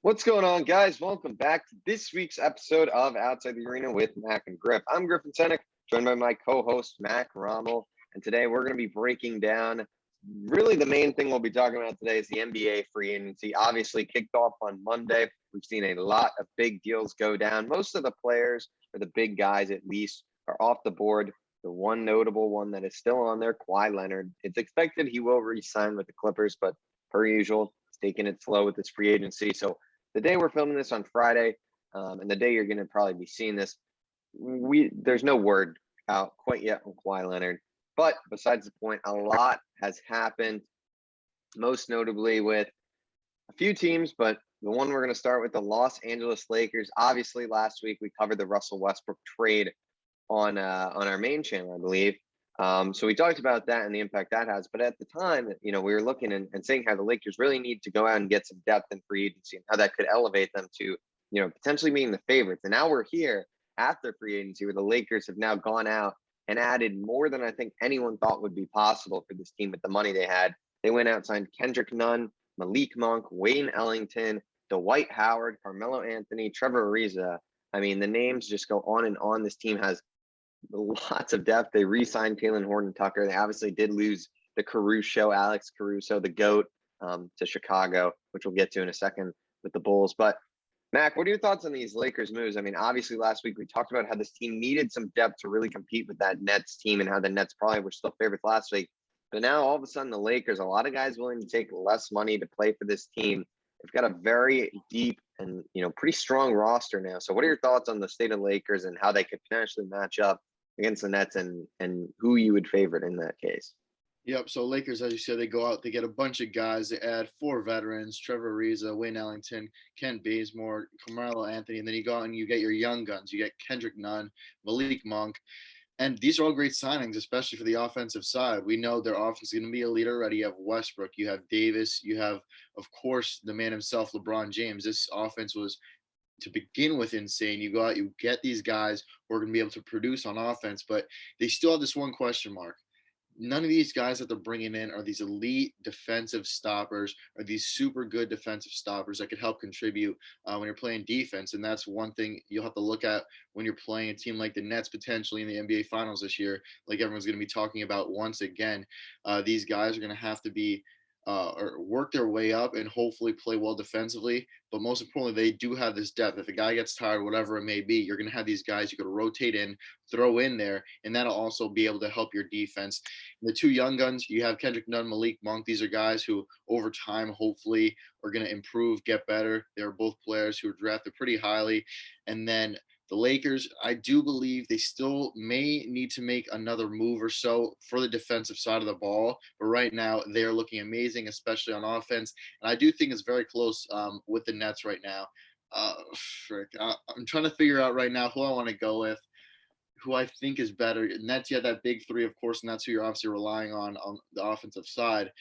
What's going on, guys? Welcome back to this week's episode of Outside the Arena with Mac and Griff. I'm Griffin Senek, joined by my co-host, Mac Rommel. And today we're going to be breaking down, really the main thing we'll be talking about today is the NBA free agency. Obviously kicked off on Monday. We've seen a lot of big deals go down. Most of the players, or the big guys at least, are off the board. The one notable one that is still on there, Kawhi Leonard. It's expected he will re-sign with the Clippers, but per usual, it's taking it slow with this free agency. So the day we're filming this on Friday, and the day you're going to probably be seeing this, there's no word out quite yet on Kawhi Leonard. But besides the point, a lot has happened, most notably with a few teams, but the one we're going to start with, the Los Angeles Lakers. Obviously, last week we covered the Russell Westbrook trade on our main channel, I believe. So we talked about that and the impact that has. But at the time, we were looking and saying how the Lakers really need to go out and get some depth in free agency and how that could elevate them to, potentially being the favorites. And now we're here after free agency where the Lakers have now gone out and added more than I think anyone thought would be possible for this team with the money they had. They went out, signed Kendrick Nunn, Malik Monk, Wayne Ellington, Dwight Howard, Carmelo Anthony, Trevor Ariza. I mean, the names just go on and on. This team has lots of depth. They re-signed Talen Horton-Tucker. They obviously did lose the Alex Caruso, the GOAT, to Chicago, which we'll get to in a second with the Bulls. But Mac, what are your thoughts on these Lakers moves? I mean, obviously last week we talked about how this team needed some depth to really compete with that Nets team and how the Nets probably were still favorites last week. But now all of a sudden the Lakers, a lot of guys willing to take less money to play for this team. They've got a very deep and, pretty strong roster now. So what are your thoughts on the state of Lakers and how they could potentially match up against the Nets and who you would favorite in that case? Yep. So Lakers, as you said, they go out, they get a bunch of guys. They add 4 veterans: Trevor Ariza, Wayne Ellington, Kent Bazemore, Carmelo Anthony, and then you go out and you get your young guns. You get Kendrick Nunn, Malik Monk, and these are all great signings, especially for the offensive side. We know their offense is going to be a leader already. You have Westbrook, you have Davis, you have, of course, the man himself, LeBron James. This offense was, to begin with, insane. You go out, you get these guys who are going to be able to produce on offense, but they still have this one question mark. None of these guys that they're bringing in are these elite defensive stoppers or these super good defensive stoppers that could help contribute when you're playing defense. And that's one thing you'll have to look at when you're playing a team like the Nets potentially in the NBA Finals this year, like everyone's going to be talking about once again. These guys are going to have to be or work their way up and hopefully play well defensively. But most importantly, they do have this depth. If a guy gets tired, whatever it may be, you're going to have these guys you could rotate in, throw in there, and that'll also be able to help your defense. And the 2 young guns, you have Kendrick Nunn, Malik Monk. These are guys who over time hopefully are going to improve, get better. They're both players who are drafted pretty highly. And then the Lakers, I do believe they still may need to make another move or so for the defensive side of the ball. But right now, they're looking amazing, especially on offense. And I do think it's very close with the Nets right now. I'm trying to figure out right now who I want to go with, who I think is better. Nets, you have that big 3, of course, and that's who you're obviously relying on the offensive side.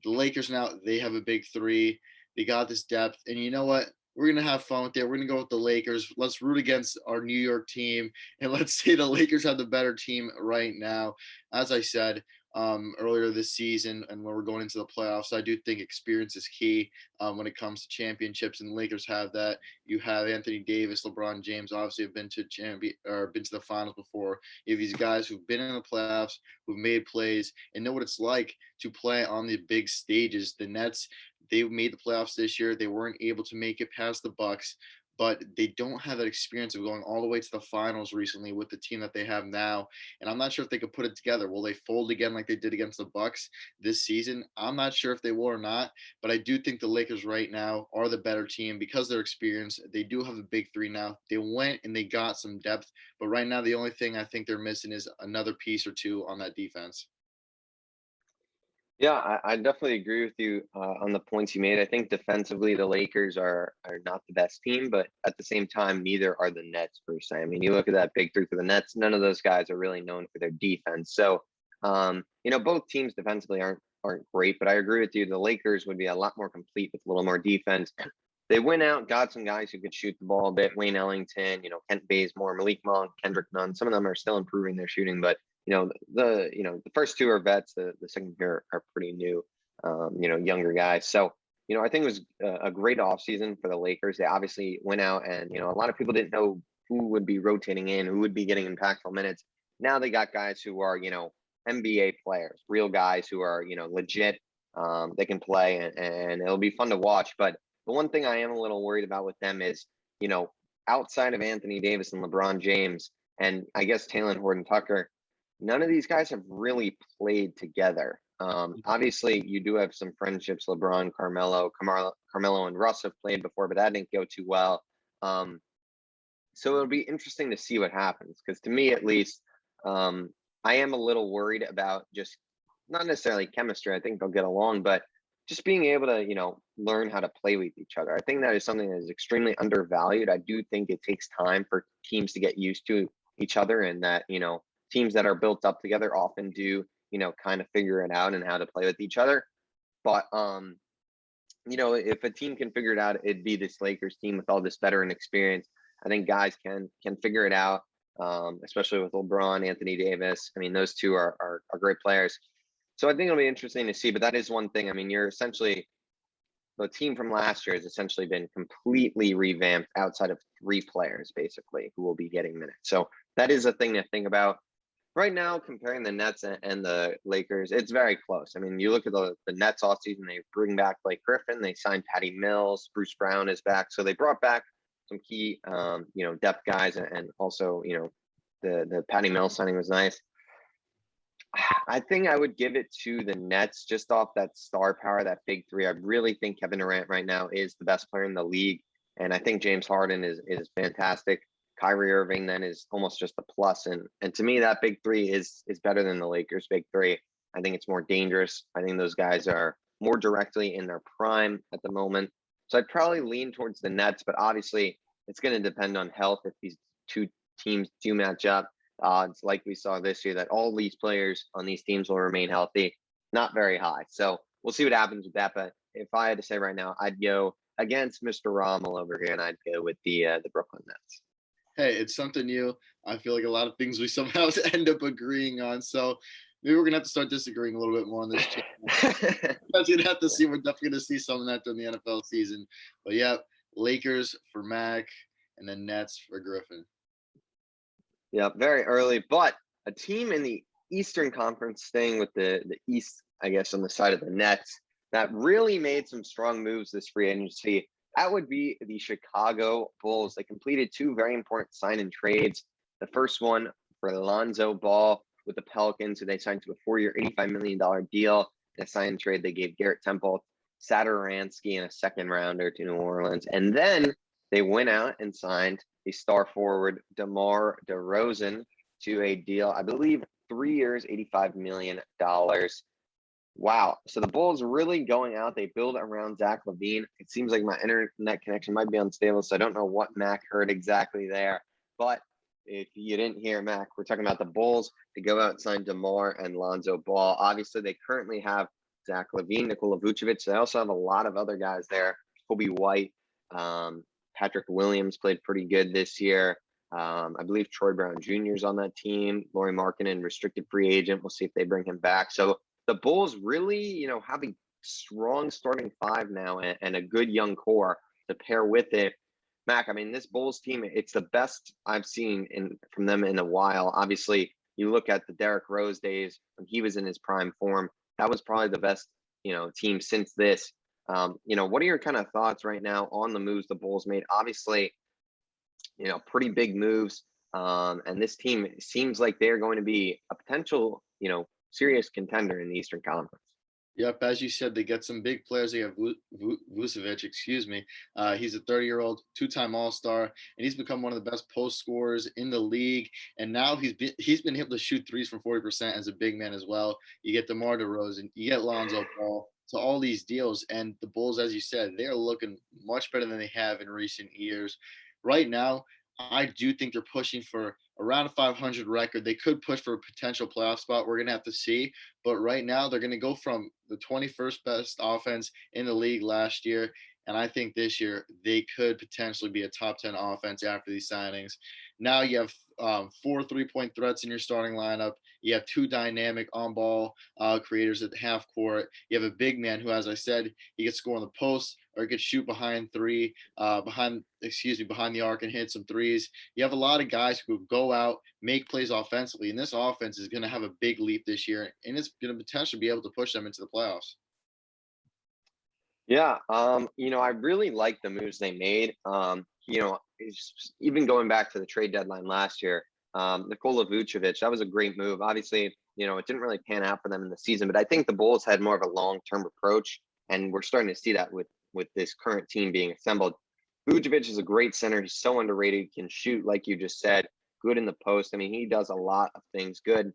The Lakers now, they have a big 3. They got this depth. And you know what? We're going to have fun with it. We're going to go with the Lakers. Let's root against our New York team. And let's say the Lakers have the better team right now. As I said earlier this season and when we're going into the playoffs, I do think experience is key when it comes to championships. And the Lakers have that. You have Anthony Davis, LeBron James, obviously have been to the finals before. You have these guys who've been in the playoffs, who've made plays, and know what it's like to play on the big stages. The Nets, they made the playoffs this year. They weren't able to make it past the Bucks, but they don't have that experience of going all the way to the finals recently with the team that they have now. And I'm not sure if they could put it together. Will they fold again like they did against the Bucks this season? I'm not sure if they will or not, but I do think the Lakers right now are the better team because they're experienced. They do have a big 3 now. They went and they got some depth, but right now the only thing I think they're missing is another piece or 2 on that defense. Yeah, I definitely agree with you on the points you made. I think defensively, the Lakers are not the best team, but at the same time, neither are the Nets per se. I mean, you look at that big 3 for the Nets, none of those guys are really known for their defense. So, both teams defensively aren't great, but I agree with you. The Lakers would be a lot more complete with a little more defense. They went out, got some guys who could shoot the ball a bit. Wayne Ellington, Kent Bazemore, Malik Monk, Kendrick Nunn. Some of them are still improving their shooting, but the first 2 are vets. The second pair are pretty new, younger guys. So, I think it was a great offseason for the Lakers. They obviously went out and, a lot of people didn't know who would be rotating in, who would be getting impactful minutes. Now they got guys who are, NBA players, real guys who are, legit. They can play and it'll be fun to watch. But the one thing I am a little worried about with them is, outside of Anthony Davis and LeBron James, and I guess Taylor Horton Tucker, none of these guys have really played together. Obviously, you do have some friendships. LeBron, Carmelo, and Russ have played before, but that didn't go too well. So it'll be interesting to see what happens. Because to me, at least, I am a little worried about just not necessarily chemistry. I think they'll get along, but just being able to, learn how to play with each other. I think that is something that is extremely undervalued. I do think it takes time for teams to get used to each other, and that, teams that are built up together often do, kind of figure it out and how to play with each other. But if a team can figure it out, it'd be this Lakers team with all this veteran experience. I think guys can figure it out, especially with LeBron, Anthony Davis. I mean, those two are great players. So I think it'll be interesting to see. But that is one thing. I mean, you're essentially the team from last year has essentially been completely revamped outside of 3 players, basically, who will be getting minutes. So that is a thing to think about. Right now, comparing the Nets and the Lakers, it's very close. I mean, you look at the Nets offseason, they bring back Blake Griffin, they signed Patty Mills, Bruce Brown is back. So they brought back some key, depth guys, and also, the Patty Mills signing was nice. I think I would give it to the Nets just off that star power, that big 3. I really think Kevin Durant right now is the best player in the league. And I think James Harden is fantastic. Kyrie Irving then is almost just a plus. And to me, that big 3 is better than the Lakers' big 3. I think it's more dangerous. I think those guys are more directly in their prime at the moment. So I'd probably lean towards the Nets, but obviously it's going to depend on health. If these 2 teams do match up, odds like we saw this year that all these players on these teams will remain healthy, not very high. So we'll see what happens with that. But if I had to say right now, I'd go against Mr. Rommel over here, and I'd go with the Brooklyn Nets. Hey, it's something new. I feel like a lot of things we somehow end up agreeing on. So maybe we're gonna have to start disagreeing a little bit more on this channel. That's gonna have to see. We're definitely gonna see some of that during the NFL season. But yeah, Lakers for Mac, and then Nets for Griffin. Yeah, very early, but a team in the Eastern Conference, staying with the East, I guess, on the side of the Nets, that really made some strong moves this free agency. That would be the Chicago Bulls. They completed 2 very important sign and trades. The first one for Lonzo Ball with the Pelicans, who they signed to a 4-year, $85 million deal. In a sign and trade, they gave Garrett Temple, Satoransky, and a second rounder to New Orleans. And then they went out and signed the star forward DeMar DeRozan to a deal, I believe, 3 years, $85 million. Wow. So the Bulls really going out. They build around Zach LaVine. It seems like my internet connection might be unstable, so I don't know what Mac heard exactly there. But if you didn't hear Mac, we're talking about the Bulls to go out and sign DeMar and Lonzo Ball. Obviously, they currently have Zach LaVine, Nikola Vucevic. They also have a lot of other guys there. Kobe White, Patrick Williams played pretty good this year. I believe Troy Brown Jr. is on that team. Lauri Markkanen, restricted free agent. We'll see if they bring him back. So the Bulls really, have a strong starting 5 now and a good young core to pair with it. Mac, I mean, this Bulls team, it's the best I've seen from them in a while. Obviously, you look at the Derrick Rose days when he was in his prime form. That was probably the best, team since this. What are your kind of thoughts right now on the moves the Bulls made? Obviously, pretty big moves. And this team seems like they're going to be a potential, serious contender in the Eastern Conference. Yep, as you said, they get some big players. They have Vucevic, excuse me. He's a 30-year-old, 2-time All-Star, and he's become one of the best post scorers in the league. And now he's been able to shoot threes from 40% as a big man as well. You get DeMar DeRozan, you get Lonzo Ball. So all these deals, and the Bulls, as you said, they're looking much better than they have in recent years. Right now, I do think they're pushing for around a 500 record. They could push for a potential playoff spot. We're going to have to see. But right now, they're going to go from the 21st best offense in the league last year And I think this year they could potentially be a top 10 offense after these signings. Now you have 4 3-point threats in your starting lineup. You have two dynamic on ball creators at the half court. You have a big man who, as I said, he could score on the post or he could shoot behind behind the arc and hit some threes. You have a lot of guys who go out, make plays offensively, and this offense is going to have a big leap this year, and it's going to potentially be able to push them into the playoffs. Yeah, I really like the moves they made. Even going back to the trade deadline last year, Nikola Vucevic, that was a great move. Obviously, it didn't really pan out for them in the season, but I think the Bulls had more of a long-term approach, and we're starting to see that with this current team being assembled. Vucevic is a great center. He's so underrated. He can shoot, like you just said, good in the post. I mean, he does a lot of things good.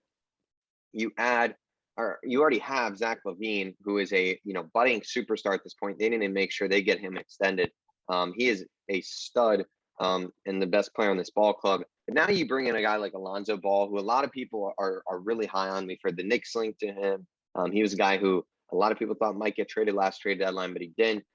You add or you already have Zach LaVine, who is a budding superstar at this point. They didn't make sure they get him extended. He is a stud and the best player on this ball club. But now you bring in a guy like Alonzo Ball, who a lot of people are really high on. We've heard the Knicks link to him. He was a guy who a lot of people thought might get traded last trade deadline, but he didn't.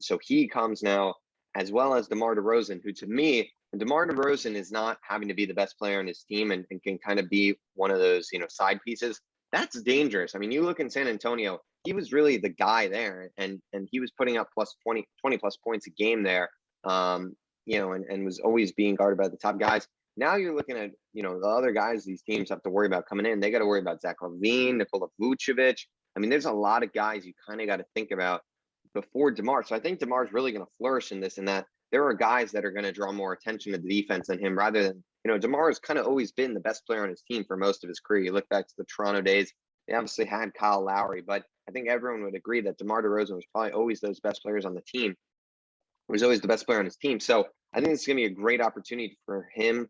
So he comes now, as well as DeMar DeRozan, who to me, DeMar DeRozan is not having to be the best player on his team and can kind of be one of those, side pieces. That's dangerous. I mean, you look in San Antonio, he was really the guy there, and he was putting up plus 20 plus points a game there, and was always being guarded by the top guys. Now you're looking at, the other guys these teams have to worry about coming in. They got to worry about Zach LaVine, Nikola Vucevic. I mean, there's a lot of guys you kind of got to think about before DeMar. So I think DeMar is really going to flourish in this, and that there are guys that are going to draw more attention to the defense than him, rather than, DeMar has kind of always been the best player on his team for most of his career. You look back to the Toronto days, they obviously had Kyle Lowry, but I think everyone would agree that DeMar DeRozan was probably always those best players on the team. He was always the best player on his team. So I think it's going to be a great opportunity for him,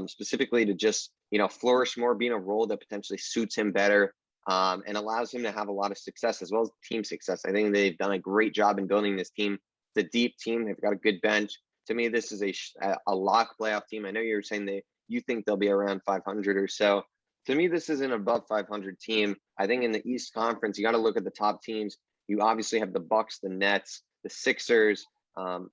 specifically to just, flourish more, be in a role that potentially suits him better, and allows him to have a lot of success as well as team success. I think they've done a great job in building this team. It's a deep team. They've got a good bench. To me, this is a lock playoff team. I know you were saying you think they'll be around 500 or so. To me, this is an above 500 team. I think in the East Conference, you got to look at the top teams. You obviously have the Bucks, the Nets, the Sixers,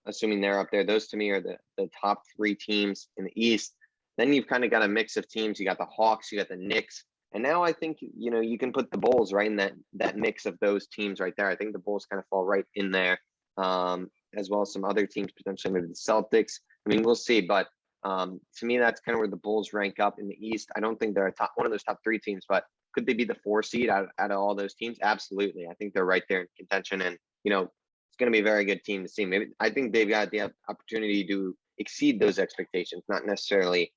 assuming they're up there. Those to me are the top three teams in the East. Then you've kind of got a mix of teams. You got the Hawks, you got the Knicks. And now I think, you can put the Bulls right in that mix of those teams right there. I think the Bulls kind of fall right in there, as well as some other teams, potentially maybe the Celtics. I mean, we'll see. But to me, that's kind of where the Bulls rank up in the East. I don't think they're one of those top three teams, but could they be the 4 seed out of all those teams? Absolutely. I think they're right there in contention, and it's going to be a very good team to see. Maybe I think they've got the opportunity to exceed those expectations, not necessarily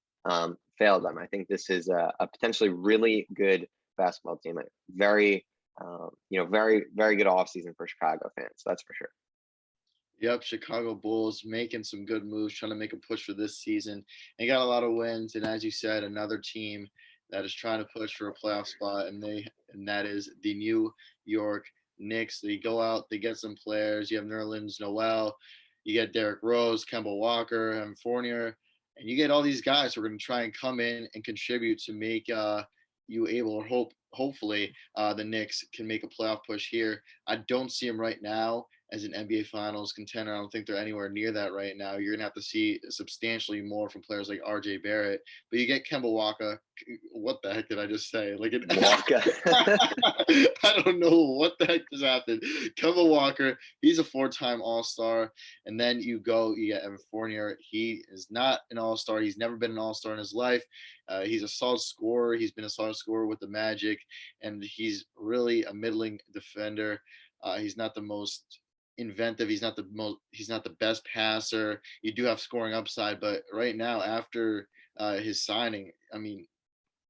fail them. I think this is a potentially really good basketball team. Very, very, very good offseason for Chicago fans. That's for sure. Yep, Chicago Bulls making some good moves, trying to make a push for this season. They got a lot of wins, and as you said, another team that is trying to push for a playoff spot, and that is the New York Knicks. They go out, they get some players. You have Nerlens Noel, you get Derrick Rose, Kemba Walker, and Fournier, and you get all these guys who are going to try and come in and contribute to make you able, or hopefully the Knicks can make a playoff push here. I don't see them right now as an NBA Finals contender. I don't think they're anywhere near that right now. You're going to have to see substantially more from players like RJ Barrett. But you get Kemba Walker. What the heck did I just say? Walker. I don't know what the heck just happened. Kemba Walker, he's a 4-time All-Star. And then you get Evan Fournier. He is not an All-Star. He's never been an All-Star in his life. He's a solid scorer. He's been a solid scorer with the Magic. And he's really a middling defender. He's not the most inventive. He's not the best passer. You do have scoring upside, but right now, after his signing, I mean,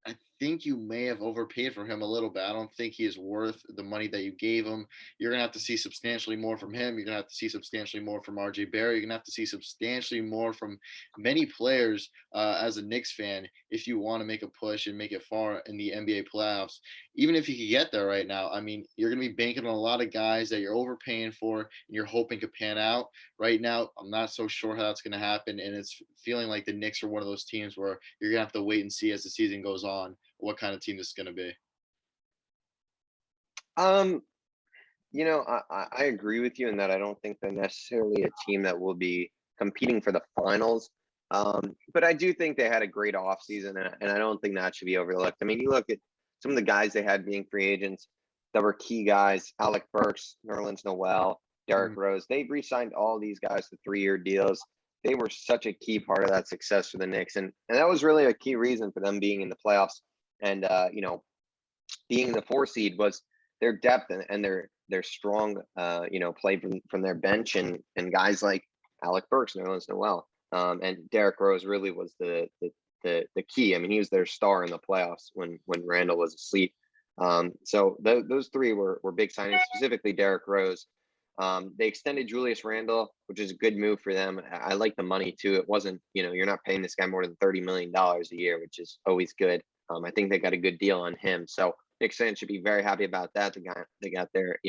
I think you may have overpaid for him a little bit. I don't think he is worth the money that you gave him. You're going to have to see substantially more from him. You're going to have to see substantially more from RJ Barrett. You're going to have to see substantially more from many players as a Knicks fan if you want to make a push and make it far in the NBA playoffs. Even if you could get there right now, I mean, you're going to be banking on a lot of guys that you're overpaying for and you're hoping could pan out. Right now, I'm not so sure how that's going to happen, and it's feeling like the Knicks are one of those teams where you're going to have to wait and see as the season goes on what kind of team this is going to be. I agree with you in that I don't think they're necessarily a team that will be competing for the finals. But I do think they had a great offseason, and I don't think that should be overlooked. I mean, you look at some of the guys they had being free agents that were key guys: Alec Burks, Nerlens Noel, Derrick Mm, Rose. They've re-signed all these guys to 3-year deals. They were such a key part of that success for the Knicks, and that was really a key reason for them being in the playoffs and being the 4 seed was their depth and their strong play from their bench and guys like Alec Burks, Nerlens Noel, and Derrick Rose really was the key. I mean, he was their star in the playoffs when Randall was asleep. So those three were big signings, specifically Derrick Rose. They extended Julius Randle, which is a good move for them. I like the money too. It wasn't, you're not paying this guy more than $30 million a year, which is always good. I think they got a good deal on him. So Knicks fans should be very happy about that. They got their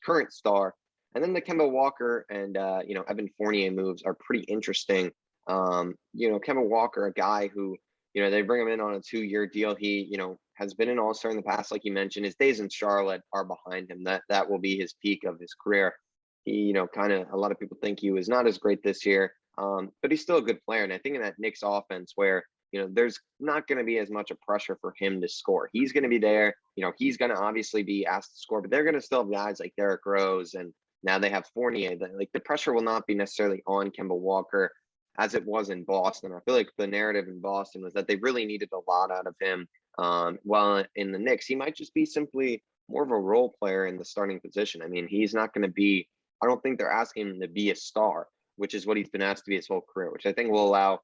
current star, and then the Kemba Walker and Evan Fournier moves are pretty interesting. Kemba Walker, a guy who they bring him in on a 2-year deal. He has been an All Star in the past, like you mentioned. His days in Charlotte are behind him. That will be his peak of his career. He kind of a lot of people think he was not as great this year, but he's still a good player. And I think in that Knicks offense where there's not going to be as much of pressure for him to score. He's going to be there. He's going to obviously be asked to score, but they're going to still have guys like Derrick Rose, and now they have Fournier. Like the pressure will not be necessarily on Kemba Walker as it was in Boston. I feel like the narrative in Boston was that they really needed a lot out of him. While in the Knicks, he might just be simply more of a role player in the starting position. I mean, he's not going to be. I don't think they're asking him to be a star, which is what he's been asked to be his whole career, which I think will allow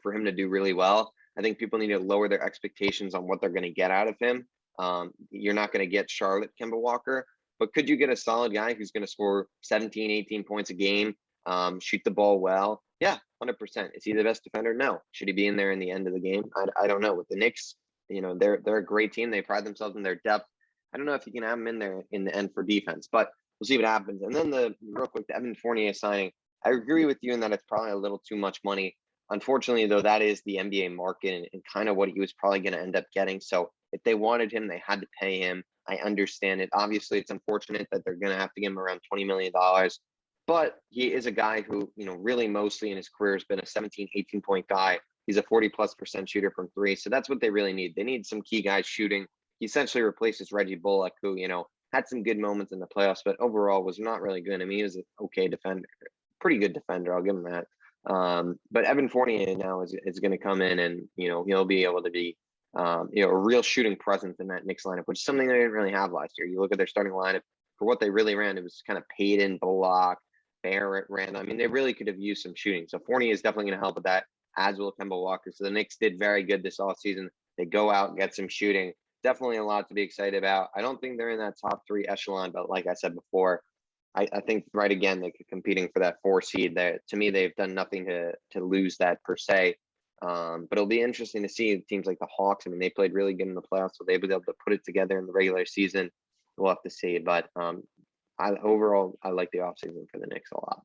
for him to do really well. I think people need to lower their expectations on what they're going to get out of him. You're not going to get Charlotte Kemba Walker, but could you get a solid guy who's going to score 17, 18 points a game, shoot the ball well? Yeah, 100%. Is he the best defender? No. Should he be in there in the end of the game? I don't know. With the Knicks, they're a great team. They pride themselves in their depth. I don't know if you can have them in there in the end for defense, but we'll see what happens. And then the real quick, the Evan Fournier signing. I agree with you in that it's probably a little too much money. Unfortunately, though, that is the NBA market and kind of what he was probably going to end up getting. So if they wanted him, they had to pay him. I understand it. Obviously, it's unfortunate that they're going to have to give him around $20 million. But he is a guy who, really mostly in his career has been a 17, 18-point guy. He's a 40+% shooter from three. So that's what they really need. They need some key guys shooting. He essentially replaces Reggie Bullock, who, had some good moments in the playoffs, but overall was not really good. I mean, he was an okay defender, pretty good defender. I'll give him that. But Evan Fournier now is going to come in and, he'll be able to be, a real shooting presence in that Knicks lineup, which is something they didn't really have last year. You look at their starting lineup for what they really ran. It was kind of Payton, Bullock, Barrett, Randall. I mean, they really could have used some shooting. So Fournier is definitely going to help with that, as will Kemba Walker. So the Knicks did very good this offseason. They go out and get some shooting. Definitely a lot to be excited about. I don't think they're in that top 3 echelon, but like I said before, I think right again they're competing for that 4 seed. That to me they've done nothing to lose that per se. But it'll be interesting to see teams like the Hawks. I mean, they played really good in the playoffs, so they'll be able to put it together in the regular season. We'll have to see. But overall I like the offseason for the Knicks a lot.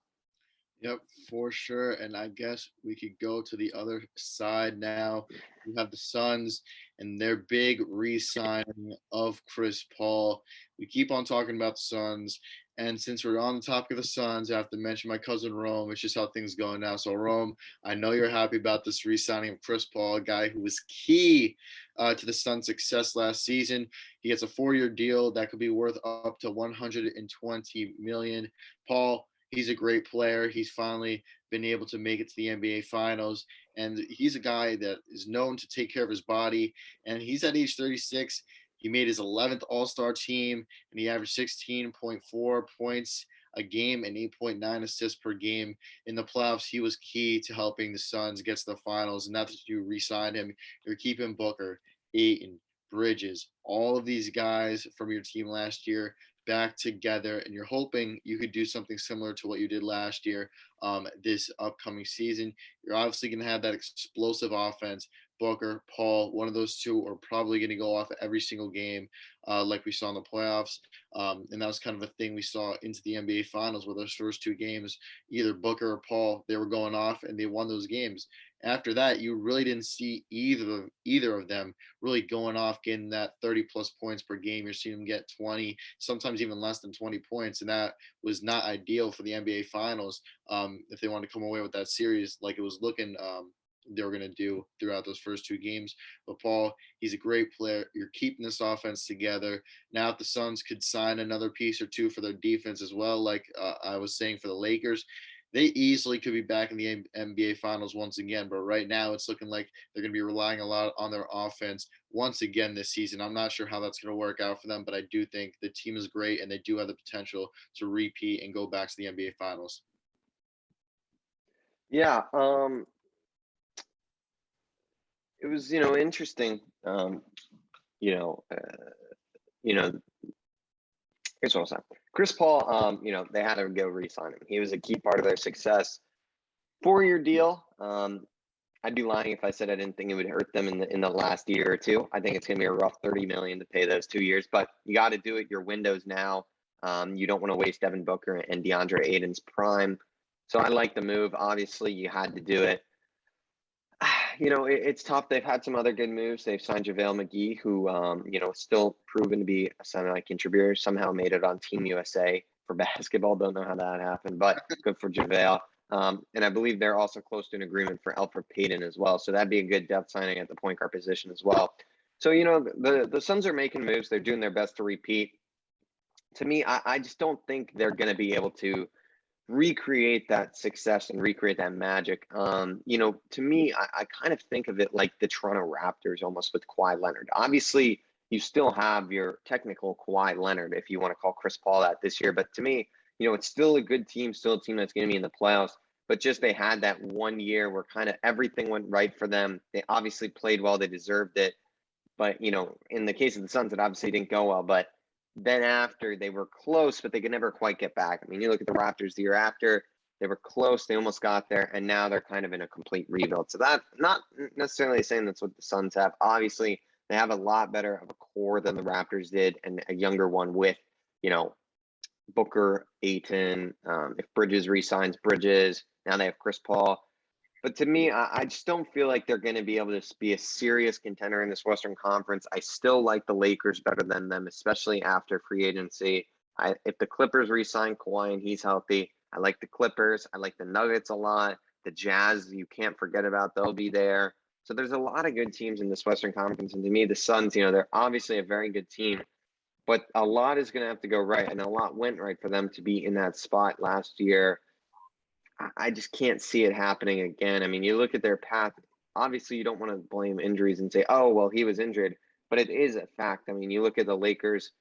Yep, for sure. And I guess we could go to the other side now. You have the Suns and their big re-signing of Chris Paul. We keep on talking about the Suns. And since we're on the topic of the Suns, I have to mention my cousin Rome. It's just how things go now. So Rome, I know you're happy about this re-signing of Chris Paul, a guy who was key to the Suns' success last season. He gets a 4-year deal that could be worth up to $120 million. Paul, he's a great player. He's finally been able to make it to the NBA Finals. And he's a guy that is known to take care of his body. And he's at age 36. He made his 11th All-Star team, and he averaged 16.4 points a game and 8.9 assists per game. In the playoffs, he was key to helping the Suns get to the finals. And now that you re-signed him, you're keeping Booker, Ayton, Bridges, all of these guys from your team last year back together, and you're hoping you could do something similar to what you did last year this upcoming season. You're obviously going to have that explosive offense Booker, Paul. One of those two are probably going to go off every single game, like we saw in the playoffs. And that was kind of a thing we saw into the NBA Finals, where those first two games, either Booker or Paul, they were going off and they won those games. After that, you really didn't see either of them really going off, getting that 30 plus points per game. You're seeing them get 20, sometimes even less than 20 points, and that was not ideal for the NBA Finals if they wanted to come away with that series like it was looking they were going to do throughout those first two games. But Paul, he's a great player. You're keeping this offense together. Now, if the Suns could sign another piece or two for their defense as well, like I was saying for the Lakers, they easily could be back in the NBA Finals once again. But right now, it's looking like they're going to be relying a lot on their offense once again this season. I'm not sure how that's going to work out for them, but I do think the team is great and they do have the potential to repeat and go back to the NBA Finals. Yeah, it was, interesting. You know, uh, you know, here's what I'll say. Chris Paul, they had to go re-sign him. He was a key part of their success. 4-year deal. I'd be lying if I said I didn't think it would hurt them in the last year or two. I think it's gonna be a rough $30 million to pay those 2 years, but you got to do it. Your window's now. You don't want to waste Devin Booker and DeAndre Ayton's prime. So I like the move. Obviously, you had to do it. It's tough. They've had some other good moves. They've signed JaVale McGee, who, still proven to be a semi-contributor. Somehow made it on Team USA for basketball. Don't know how that happened, but good for JaVale. And I believe they're also close to an agreement for Elfrid Payton as well. So that'd be a good depth signing at the point guard position as well. So, the Suns are making moves. They're doing their best to repeat. To me, I just don't think they're going to be able to recreate that success and recreate that magic. To me, I kind of think of it like the Toronto Raptors almost with Kawhi Leonard. Obviously, you still have your technical Kawhi Leonard, if you want to call Chris Paul that this year. But to me, it's still a good team, still a team that's going to be in the playoffs. But just they had that 1 year where kind of everything went right for them. They obviously played well, they deserved it. But, in the case of the Suns, it obviously didn't go well. But then after, they were close, but they could never quite get back. I mean, you look at the Raptors the year after, they were close, they almost got there, and now they're kind of in a complete rebuild. So that, not necessarily saying that's what the Suns have. Obviously, they have a lot better of a core than the Raptors did, and a younger one with, Booker, Ayton. If Bridges resigns Bridges, now they have Chris Paul. But to me, I just don't feel like they're going to be able to be a serious contender in this Western Conference. I still like the Lakers better than them, especially after free agency. If the Clippers re-sign Kawhi and he's healthy, I like the Clippers. I like the Nuggets a lot. The Jazz, you can't forget about. They'll be there. So there's a lot of good teams in this Western Conference. And to me, the Suns, they're obviously a very good team. But a lot is going to have to go right. And a lot went right for them to be in that spot last year. I just can't see it happening again. I mean, you look at their path. Obviously, you don't want to blame injuries and say, "Oh, well, he was injured," but it is a fact. I mean, you look at the Lakers.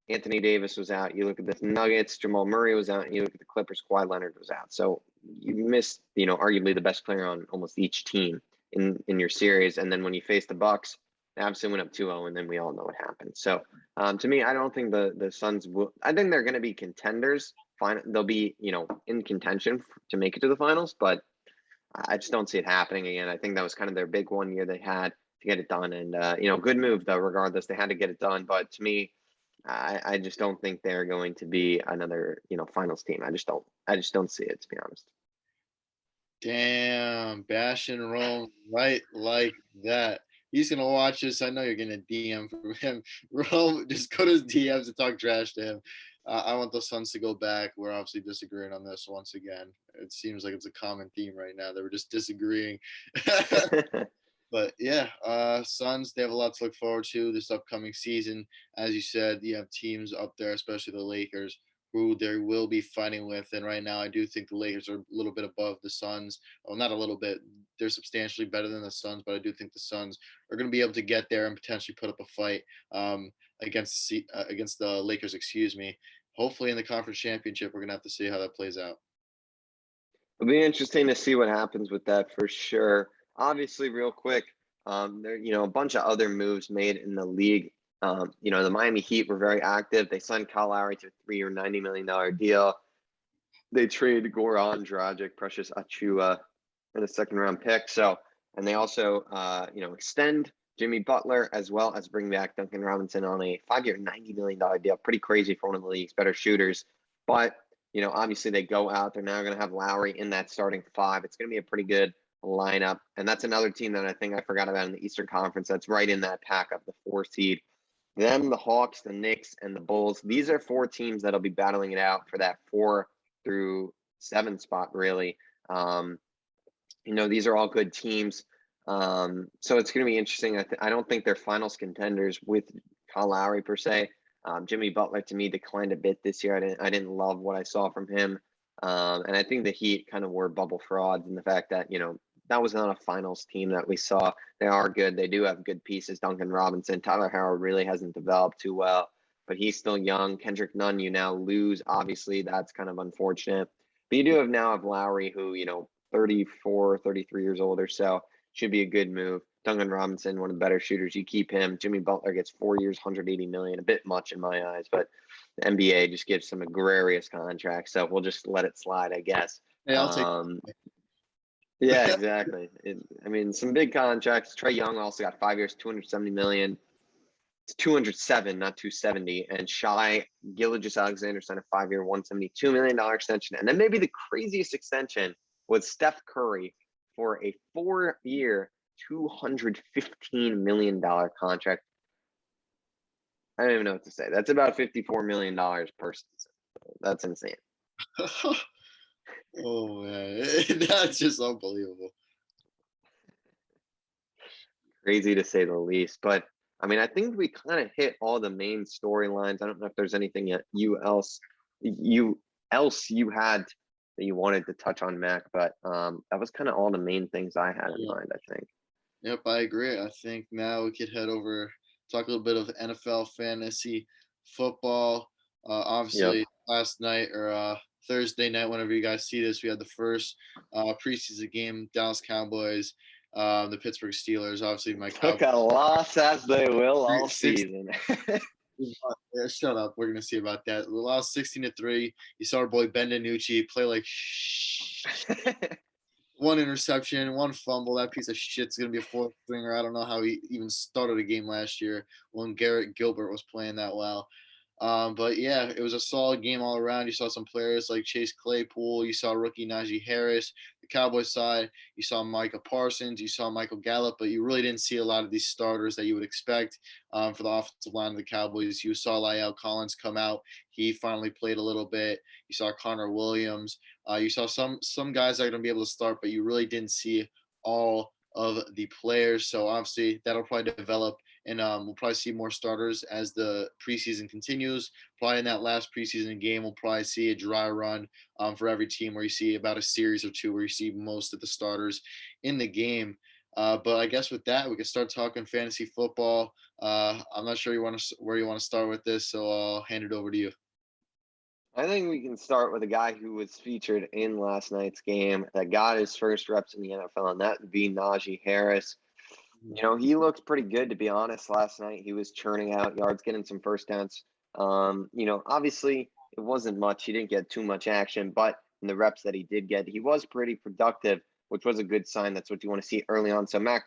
Anthony Davis was out. You look at the Nuggets. Jamal Murray was out. And you look at the Clippers. Kawhi Leonard was out. So you missed, arguably the best player on almost each team in your series. And then when you face the Bucks, they obviously went up 2-0, and then we all know what happened. So to me, I don't think the Suns will. I think they're going to be contenders. Fine, they'll be in contention to make it to the finals, but I just don't see it happening again. I think that was kind of their big 1 year they had to get it done, and good move though. Regardless, they had to get it done. But to me, I just don't think they're going to be another finals team. I just don't see it, to be honest. Damn, bashing Rome right like that. He's gonna watch this. I know you're gonna DM from him. Rome, just go to his DMs and talk trash to him. I want the Suns to go back. We're obviously disagreeing on this once again. It seems like it's a common theme right now that we're just disagreeing. But yeah, Suns, they have a lot to look forward to this upcoming season. As you said, you have teams up there, especially the Lakers, who they will be fighting with. And right now, I do think the Lakers are a little bit above the Suns. Well, not a little bit. They're substantially better than the Suns, but I do think the Suns are going to be able to get there and potentially put up a fight against the Lakers. Excuse me. Hopefully, in the conference championship, we're going to have to see how that plays out. It'll be interesting to see what happens with that for sure. Obviously, real quick, there a bunch of other moves made in the league. The Miami Heat were very active. They signed Kyle Lowry to a 3-year, $90 million deal. They traded Goran Dragic, Precious Achua, and a second-round pick. So And they also, extend Jimmy Butler as well as bring back Duncan Robinson on a 5-year, $90 million deal. Pretty crazy for one of the league's better shooters. But, obviously they go out. They're now going to have Lowry in that starting five. It's going to be a pretty good lineup. And that's another team that I think I forgot about in the Eastern Conference. That's right in that pack of the 4 seed. Them, the Hawks, the Knicks, and the Bulls. These are 4 teams that'll be battling it out for that 4 through 7 spot, really. These are all good teams. So it's going to be interesting. I don't think they're finals contenders with Kyle Lowry per se. Jimmy Butler to me declined a bit this year. I didn't love what I saw from him. And I think the Heat kind of were bubble frauds in the fact that, that was not a finals team that we saw. They are good. They do have good pieces. Duncan Robinson, Tyler Harrow really hasn't developed too well, but he's still young. Kendrick Nunn, you now lose. Obviously, that's kind of unfortunate. But you do have Lowry, who, 34, 33 years old or so. Should be a good move. Duncan Robinson, one of the better shooters. You keep him. Jimmy Butler gets 4 years, $180 million. A bit much in my eyes, but the NBA just gives some egregious contracts. So we'll just let it slide, I guess. Hey, I'll take. Yeah, exactly. Some big contracts. Trae Young also got 5 years, $270 million. It's 207, not 270. And Shai Gilgeous-Alexander signed a 5-year, $172 million extension. And then maybe the craziest extension was Steph Curry for a 4-year, $215 million contract. I don't even know what to say. That's about $54 million per season. That's insane. Oh man, that's just unbelievable. Crazy to say the least. But I think we kind of hit all the main storylines. I don't know if there's anything you had that you wanted to touch on, Mac, but that was kind of all the main things I had in mind, I think. Yep, I agree. I think now we could head over, talk a little bit of NFL fantasy football. Obviously, last night or Thursday night, whenever you guys see this, we had the first preseason game, Dallas Cowboys, the Pittsburgh Steelers. Obviously, my Took a loss as they will all season. Yeah, shut up. We're gonna see about that. We lost 16-3. You saw our boy Ben DiNucci play like one interception, one fumble. That piece of shit's gonna be a fourth stringer. I don't know how he even started a game last year when Garrett Gilbert was playing that well. But yeah, it was a solid game all around. You saw some players like Chase Claypool. You saw rookie Najee Harris. The Cowboys side, you saw Micah Parsons. You saw Michael Gallup, but you really didn't see a lot of these starters that you would expect for the offensive line of the Cowboys. You saw La'el Collins come out. He finally played a little bit. You saw Connor Williams. You saw some guys that are going to be able to start, but you really didn't see all of the players. So obviously that'll probably develop. And we'll probably see more starters as the preseason continues. Probably in that last preseason game, we'll probably see a dry run for every team where you see about a series or two where you see most of the starters in the game. But I guess with that, we can start talking fantasy football. I'm not sure where you want to start with this, so I'll hand it over to you. I think we can start with a guy who was featured in last night's game that got his first reps in the NFL, and that would be Najee Harris. He looked pretty good, to be honest, last night. He was churning out yards, getting some first downs. Obviously, it wasn't much. He didn't get too much action, but in the reps that he did get, he was pretty productive, which was a good sign. That's what you want to see early on. So, Mac,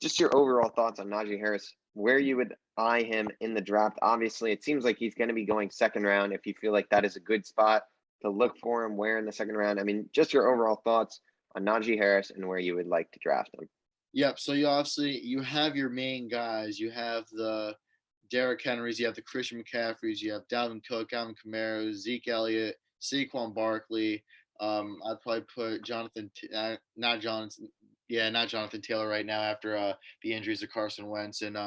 just your overall thoughts on Najee Harris, where you would eye him in the draft. Obviously, it seems like he's going to be going second round. If you feel like that is a good spot to look for him, where in the second round? Just your overall thoughts on Najee Harris and where you would like to draft him. Yep. So you have your main guys. You have the Derrick Henrys. You have the Christian McCaffreys. You have Dalvin Cook, Alvin Kamara, Zeke Elliott, Saquon Barkley. I'd probably put not Jonathan Taylor right now after the injuries of Carson Wentz and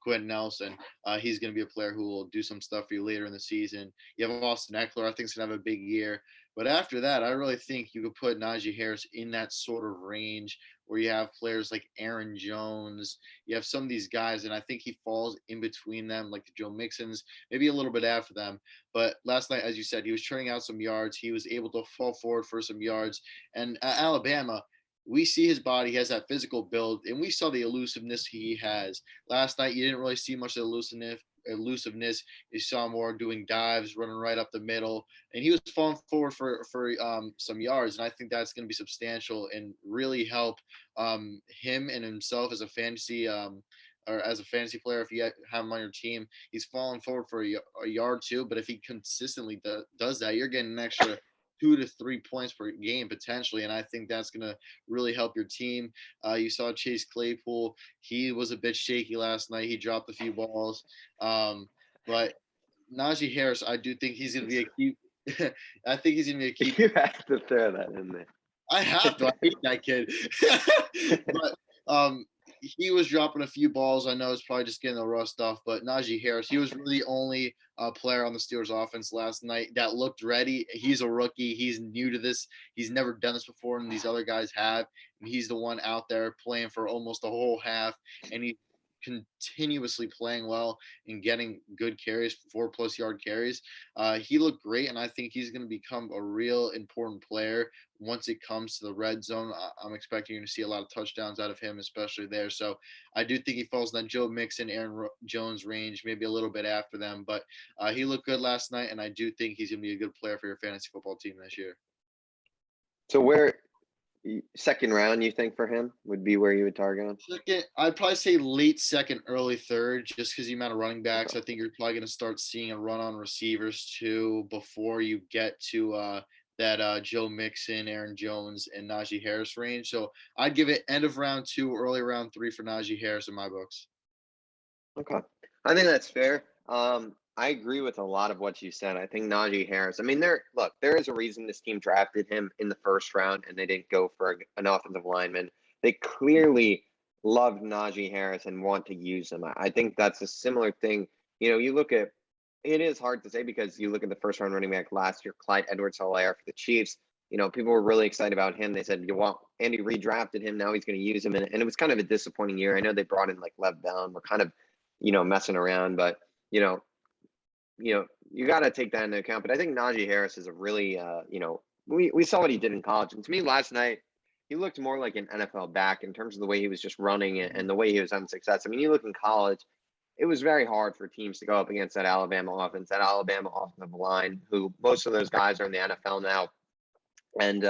Quentin Nelson. He's going to be a player who will do some stuff for you later in the season. You have Austin Eckler. I think he's going to have a big year. But after that, I really think you could put Najee Harris in that sort of range where you have players like Aaron Jones. You have some of these guys, and I think he falls in between them, like the Joe Mixons, maybe a little bit after them. But last night, as you said, he was churning out some yards. He was able to fall forward for some yards. And Alabama, we see his body. He has that physical build, and we saw the elusiveness he has. Last night, you didn't really see much of the elusiveness. You saw him more doing dives, running right up the middle, and he was falling forward for some yards. And I think that's going to be substantial and really help him and himself as a fantasy or as a fantasy player. If you have him on your team, he's falling forward for a yard too. But if he consistently does that, you're getting an extra 2 to 3 points per game potentially, and I think that's going to really help your team. You saw Chase Claypool; he was a bit shaky last night. He dropped a few balls, but Najee Harris, I do think he's going to be a key. I think he's going to be a key. You have to throw that in there. I have to. I hate that kid. But he was dropping a few balls. I know it's probably just getting the rust off, but Najee Harris, he was really the only player on the Steelers offense last night that looked ready. He's a rookie. He's new to this. He's never done this before, and these other guys have. And he's the one out there playing for almost a whole half, and he continuously playing well and getting good carries, 4+ yard carries. He looked great, and I think he's going to become a real important player once it comes to the red zone. I'm expecting to see a lot of touchdowns out of him, especially there. So I do think he falls in that Joe Mixon, Aaron Jones range, maybe a little bit after them. But he looked good last night, and I do think he's going to be a good player for your fantasy football team this year. So where second round you think for him would be where you would target him? Second, I'd probably say late second, early third, just because the amount of running backs. I think you're probably going to start seeing a run on receivers too before you get to that Joe Mixon, Aaron Jones, and Najee Harris range. So I'd give it end of round 2, early round 3 for Najee Harris in my books. Okay. I think that's fair. I agree with a lot of what you said. I think Najee Harris, I mean, there is a reason this team drafted him in the first round and they didn't go for an offensive lineman. They clearly loved Najee Harris and want to use him. I think that's a similar thing. You know, you look at, it is hard to say because you look at the first round running back last year, Clyde Edwards-Helaire for the Chiefs. You know, people were really excited about him. They said, you want Andy redrafted him. Now he's going to use him. And it was kind of a disappointing year. I know they brought in like Lev Bell. We're kind of, messing around, but, you got to take that into account. But I think Najee Harris is a really, we saw what he did in college. And to me last night, he looked more like an NFL back in terms of the way he was just running and the way he was having success. I mean, you look in college, it was very hard for teams to go up against that Alabama offense, that Alabama offensive line, who most of those guys are in the NFL now. And,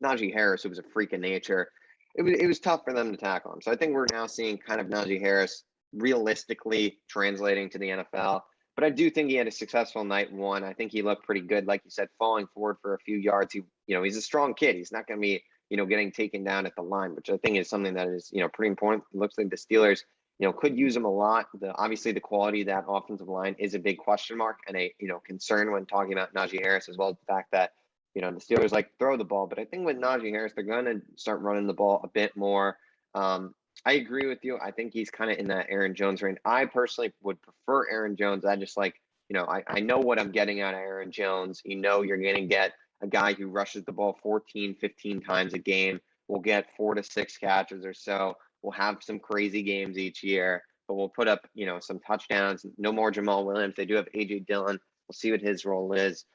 Najee Harris, who was a freak of nature, it was tough for them to tackle him. So I think we're now seeing kind of Najee Harris realistically translating to the NFL. But I do think he had a successful night one. I think he looked pretty good, like you said, falling forward for a few yards. He's a strong kid. He's not going to be, getting taken down at the line, which I think is something that is, pretty important. It looks like the Steelers, could use him a lot. Obviously, the quality of that offensive line is a big question mark and a, concern when talking about Najee Harris, as well as the fact that, the Steelers like throw the ball. But I think with Najee Harris, they're going to start running the ball a bit more. I agree with you. I think he's kind of in that Aaron Jones range. I personally would prefer Aaron Jones. I just like, I know what I'm getting out of Aaron Jones. You're going to get a guy who rushes the ball 14, 15 times a game. We'll get 4 to 6 catches or so. We'll have some crazy games each year, but we'll put up, some touchdowns. No more Jamal Williams. They do have A.J. Dillon. We'll see what his role is.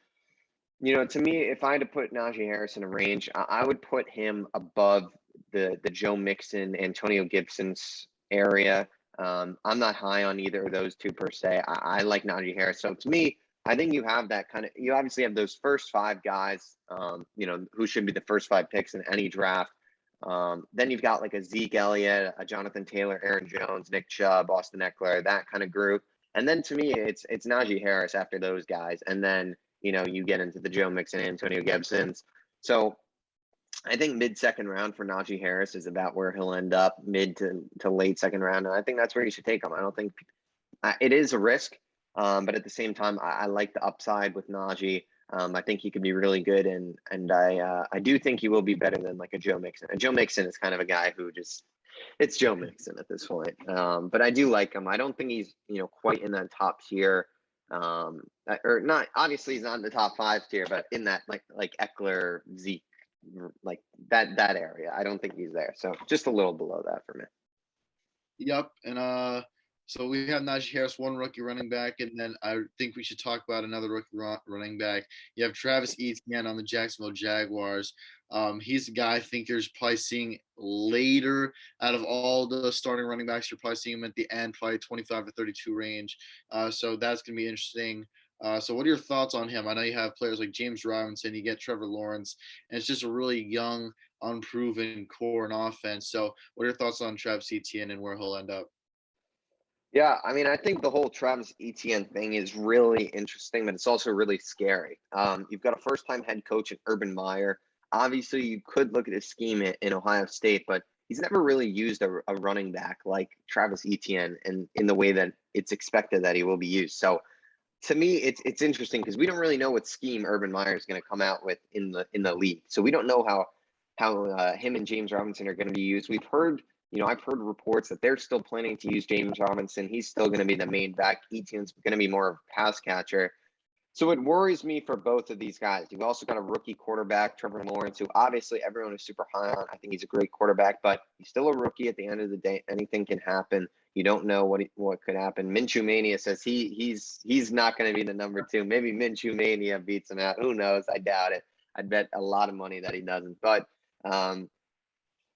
To me, if I had to put Najee Harris in a range, I would put him above the Joe Mixon, Antonio Gibson's area. I'm not high on either of those two per se. I like Najee Harris. So to me, I think you have that kind of, you obviously have those first 5 guys, who should be the first 5 picks in any draft. Then you've got like a Zeke Elliott, a Jonathan Taylor, Aaron Jones, Nick Chubb, Austin Eckler, that kind of group. And then to me, it's Najee Harris after those guys. And then, you get into the Joe Mixon, Antonio Gibsons. So I think mid-second round for Najee Harris is about where he'll end up, mid to late second round. And I think that's where you should take him. I don't think it is a risk, but at the same time, I like the upside with Najee. I think he could be really good, and I do think he will be better than like a Joe Mixon. And Joe Mixon is kind of a guy who it's Joe Mixon at this point. But I do like him. I don't think he's quite in that top tier. Or not, obviously he's not in the top 5 tier, but in that like Eckler, Zeke, like that area. I don't think he's there. So just a little below that for me. Yep. And So we have Najee Harris, one rookie running back, and then I think we should talk about another rookie running back. You have Travis Etienne on the Jacksonville Jaguars. He's the guy I think you're probably seeing later out of all the starting running backs. You're probably seeing him at the end, probably 25 to 32 range. So that's going to be interesting. So what are your thoughts on him? I know you have players like James Robinson, you get Trevor Lawrence, and it's just a really young, unproven core and offense. So what are your thoughts on Travis Etienne and where he'll end up? Yeah, I mean, I think the whole Travis Etienne thing is really interesting, but it's also really scary. You've got a first-time head coach in Urban Meyer. Obviously, you could look at his scheme in Ohio State, but he's never really used a running back like Travis Etienne in the way that it's expected that he will be used. So to me, it's interesting because we don't really know what scheme Urban Meyer is going to come out with in the league. So we don't know how him and James Robinson are going to be used. We've heard, I've heard reports that they're still planning to use James Robinson. He's still going to be the main back. Etienne's going to be more of a pass catcher. So it worries me for both of these guys. You've also got a rookie quarterback, Trevor Lawrence, who obviously everyone is super high on. I think he's a great quarterback, but he's still a rookie at the end of the day. Anything can happen. You don't know what could happen. Minshew Mania says he's not going to be the number two. Maybe Minshew Mania beats him out. Who knows? I doubt it. I'd bet a lot of money that he doesn't. But um,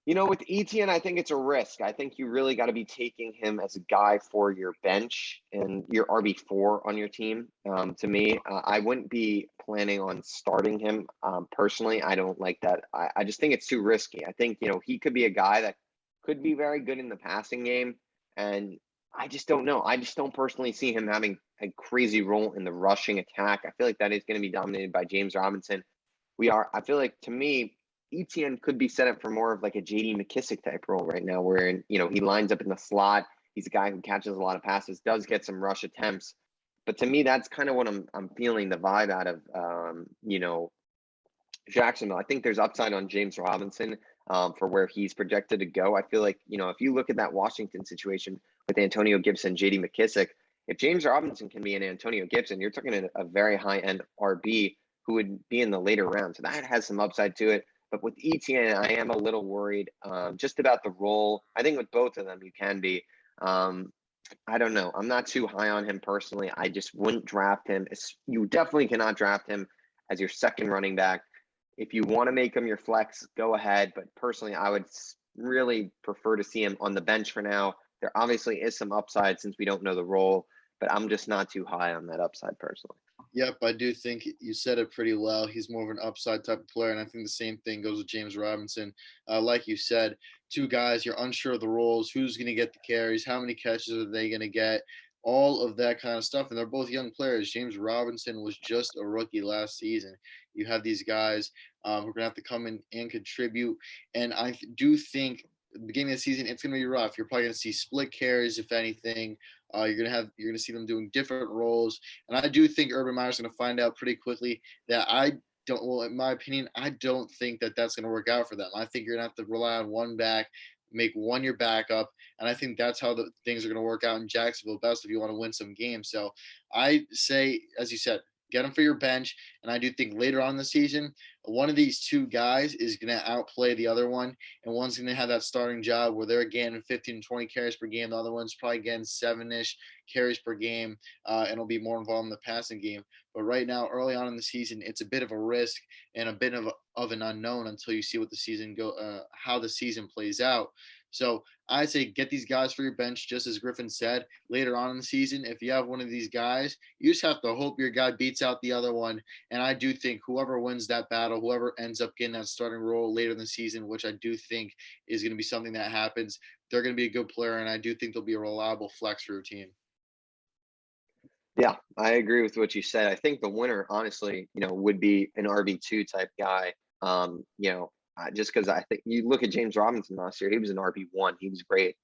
with Etienne, I think it's a risk. I think you really got to be taking him as a guy for your bench and your RB4 on your team. To me, I wouldn't be planning on starting him personally. I don't like that. I just think it's too risky. I think, he could be a guy that could be very good in the passing game. And I just don't know. I just don't personally see him having a crazy role in the rushing attack. I feel like that is going to be dominated by James Robinson. I feel like to me, Etienne could be set up for more of like a JD McKissick type role right now, where he lines up in the slot. He's a guy who catches a lot of passes, does get some rush attempts. But to me, that's kind of what I'm feeling the vibe out of Jacksonville. I think there's upside on James Robinson for where he's projected to go. I feel like, if you look at that Washington situation with Antonio Gibson, JD McKissick, if James Robinson can be an Antonio Gibson, you're talking a very high end RB who would be in the later rounds. So that has some upside to it. But with Etienne, I am a little worried just about the role. I think with both of them, you can be. I don't know. I'm not too high on him personally. I just wouldn't draft him. You definitely cannot draft him as your second running back. If you want to make him your flex, go ahead. But personally, I would really prefer to see him on the bench for now. There obviously is some upside since we don't know the role, but I'm just not too high on that upside personally. Yep, I do think you said it pretty well. He's more of an upside type of player, and I think the same thing goes with James Robinson. Like you said, two guys, you're unsure of the roles, who's going to get the carries, how many catches are they going to get, all of that kind of stuff. And they're both young players. James Robinson was just a rookie last season. You have these guys who are going to have to come in and contribute. And I do think at the beginning of the season, it's going to be rough. You're probably going to see split carries, if anything. You're gonna see them doing different roles, and I do think Urban Meyer's gonna find out pretty quickly that in my opinion, I don't think that that's gonna work out for them. I think you're gonna have to rely on one back, make one your backup, and I think that's how the things are gonna work out in Jacksonville best if you want to win some games. So I say, as you said, get them for your bench, and I do think later on in the season, one of these two guys is gonna outplay the other one, and one's going to have that starting job where they're getting 15 to 20 carries per game. The other one's probably getting 7-ish carries per game, and will be more involved in the passing game. But right now, early on in the season, it's a bit of a risk and a bit of an unknown until you see what the season how the season plays out. So I say get these guys for your bench, just as Griffin said. Later on in the season, if you have one of these guys, you just have to hope your guy beats out the other one. And I do think whoever wins that battle, whoever ends up getting that starting role later in the season, which I do think is going to be something that happens, they're going to be a good player, and I do think they'll be a reliable flex for your team. Yeah, I agree with what you said. I think the winner, honestly, would be an RB2 type guy. Just because I think you look at James Robinson last year, he was an RB1. He was great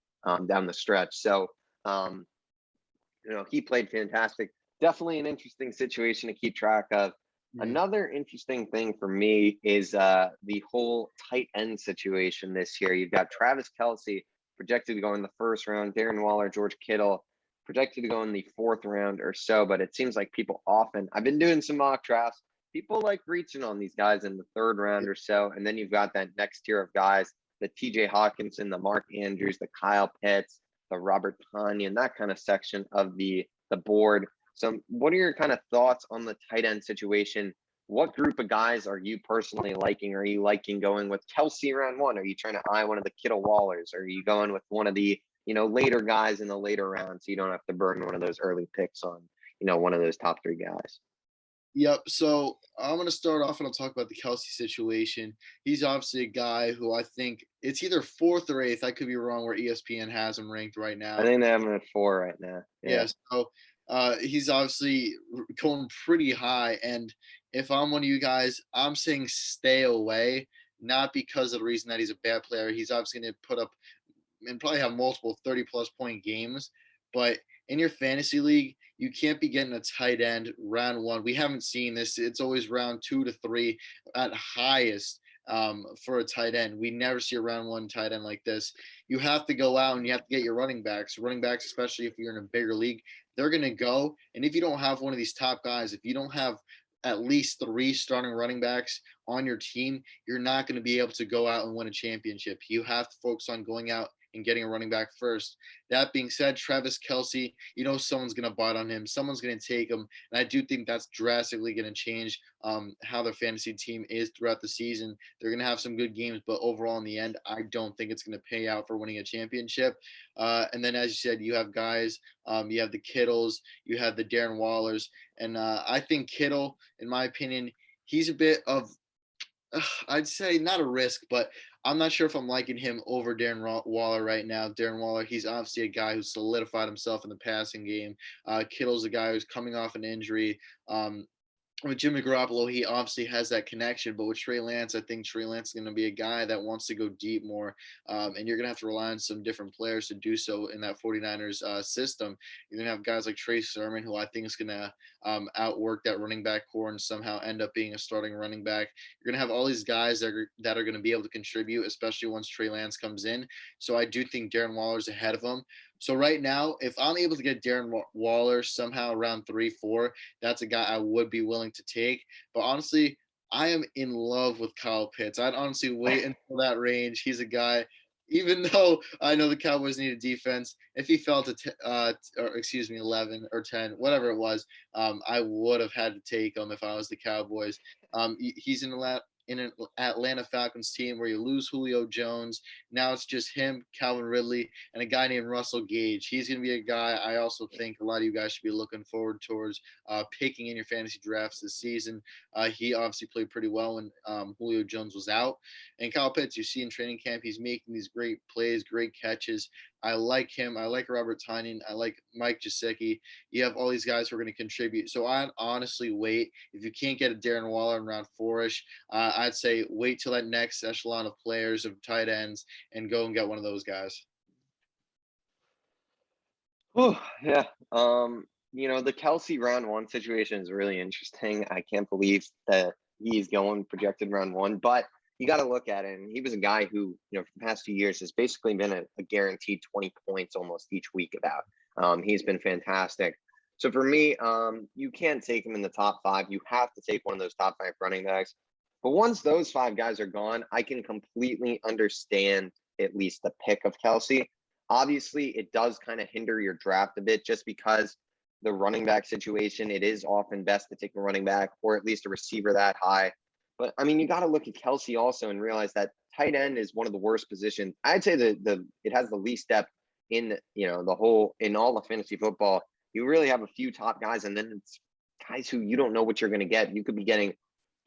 down the stretch. So, he played fantastic. Definitely an interesting situation to keep track of. Mm. Another interesting thing for me is the whole tight end situation this year. You've got Travis Kelce projected to go in the first round, Darren Waller, George Kittle projected to go in the fourth round or so. But it seems like I've been doing some mock drafts. People like reaching on these guys in the third round or so. And then you've got that next tier of guys, the TJ Hawkinson, the Mark Andrews, the Kyle Pitts, the Robert Tonyan, that kind of section of the board. So what are your kind of thoughts on the tight end situation? What group of guys are you personally liking? Are you liking going with Kelsey round one? Are you trying to eye one of the Kittle Wallers? Are you going with one of the, later guys in the later rounds so you don't have to burn one of those early picks on, one of those top three guys? Yep. So I'm going to start off and I'll talk about the Kelsey situation. He's obviously a guy who I think it's either fourth or eighth. I could be wrong where ESPN has him ranked right I now. think they have him at 4 right now. Yeah. Yeah. So he's obviously going pretty high. And if I'm one of you guys, I'm saying stay away, not because of the reason that he's a bad player. He's obviously going to put up and probably have multiple 30-plus point games. But in your fantasy league, you can't be getting a tight end round one. We haven't seen this. It's always round 2 to 3 at highest for a tight end. We never see a round one tight end like this. You have to go out and you have to get your running backs. Running backs, especially if you're in a bigger league, they're going to go. And if you don't have one of these top guys, if you don't have at least 3 starting running backs on your team, you're not going to be able to go out and win a championship. You have to focus on going out and getting a running back first. That being said, Travis Kelce, someone's going to bite on him. Someone's going to take him. And I do think that's drastically going to change how their fantasy team is throughout the season. They're going to have some good games, but overall in the end, I don't think it's going to pay out for winning a championship. And then, as you said, you have guys, you have the Kittles, you have the Darren Wallers. And I think Kittle, in my opinion, he's a bit of, I'd say not a risk, but I'm not sure if I'm liking him over Darren Waller right now. Darren Waller, he's obviously a guy who solidified himself in the passing game. Kittle's a guy who's coming off an injury. With Jimmy Garoppolo, he obviously has that connection, but with Trey Lance, I think Trey Lance is going to be a guy that wants to go deep more, and you're going to have to rely on some different players to do so in that 49ers system. You're going to have guys like Trey Sermon, who I think is going to outwork that running back core and somehow end up being a starting running back. You're going to have all these guys that are going to be able to contribute, especially once Trey Lance comes in. So I do think Darren Waller's ahead of him. So right now, if I'm able to get Darren Waller somehow around 3-4, that's a guy I would be willing to take. But honestly, I am in love with Kyle Pitts. I'd honestly wait until that range. He's a guy, even though I know the Cowboys need a defense, if he fell to 11 or 10, whatever it was, I would have had to take him if I was the Cowboys. He's in an Atlanta Falcons team where you lose Julio Jones. Now it's just him, Calvin Ridley, and a guy named Russell Gage. He's going to be a guy I also think a lot of you guys should be looking forward towards picking in your fantasy drafts this season. He obviously played pretty well when Julio Jones was out. And Kyle Pitts, you see in training camp, he's making these great plays, great catches. I like him. I like Robert Tonyan. I like Mike Gesicki. You have all these guys who are going to contribute. So I'd honestly wait. If you can't get a Darren Waller in round 4-ish, I'd say wait till that next echelon of players, of tight ends, and go and get one of those guys. Oh, yeah. The Kelsey round one situation is really interesting. I can't believe that he's going projected round one, but you got to look at it. And he was a guy who, for the past few years has basically been a guaranteed 20 points almost each week about. He's been fantastic. So for me, you can't take him in the top 5. You have to take one of those top 5 running backs. But once those 5 guys are gone, I can completely understand at least the pick of Kelsey. Obviously, it does kind of hinder your draft a bit just because the running back situation, it is often best to take a running back or at least a receiver that high. But I mean, you got to look at Kelsey also and realize that tight end is one of the worst positions. I'd say it has the least depth in in all of fantasy football. You really have a few top guys, and then it's guys who you don't know what you're going to get. You could be getting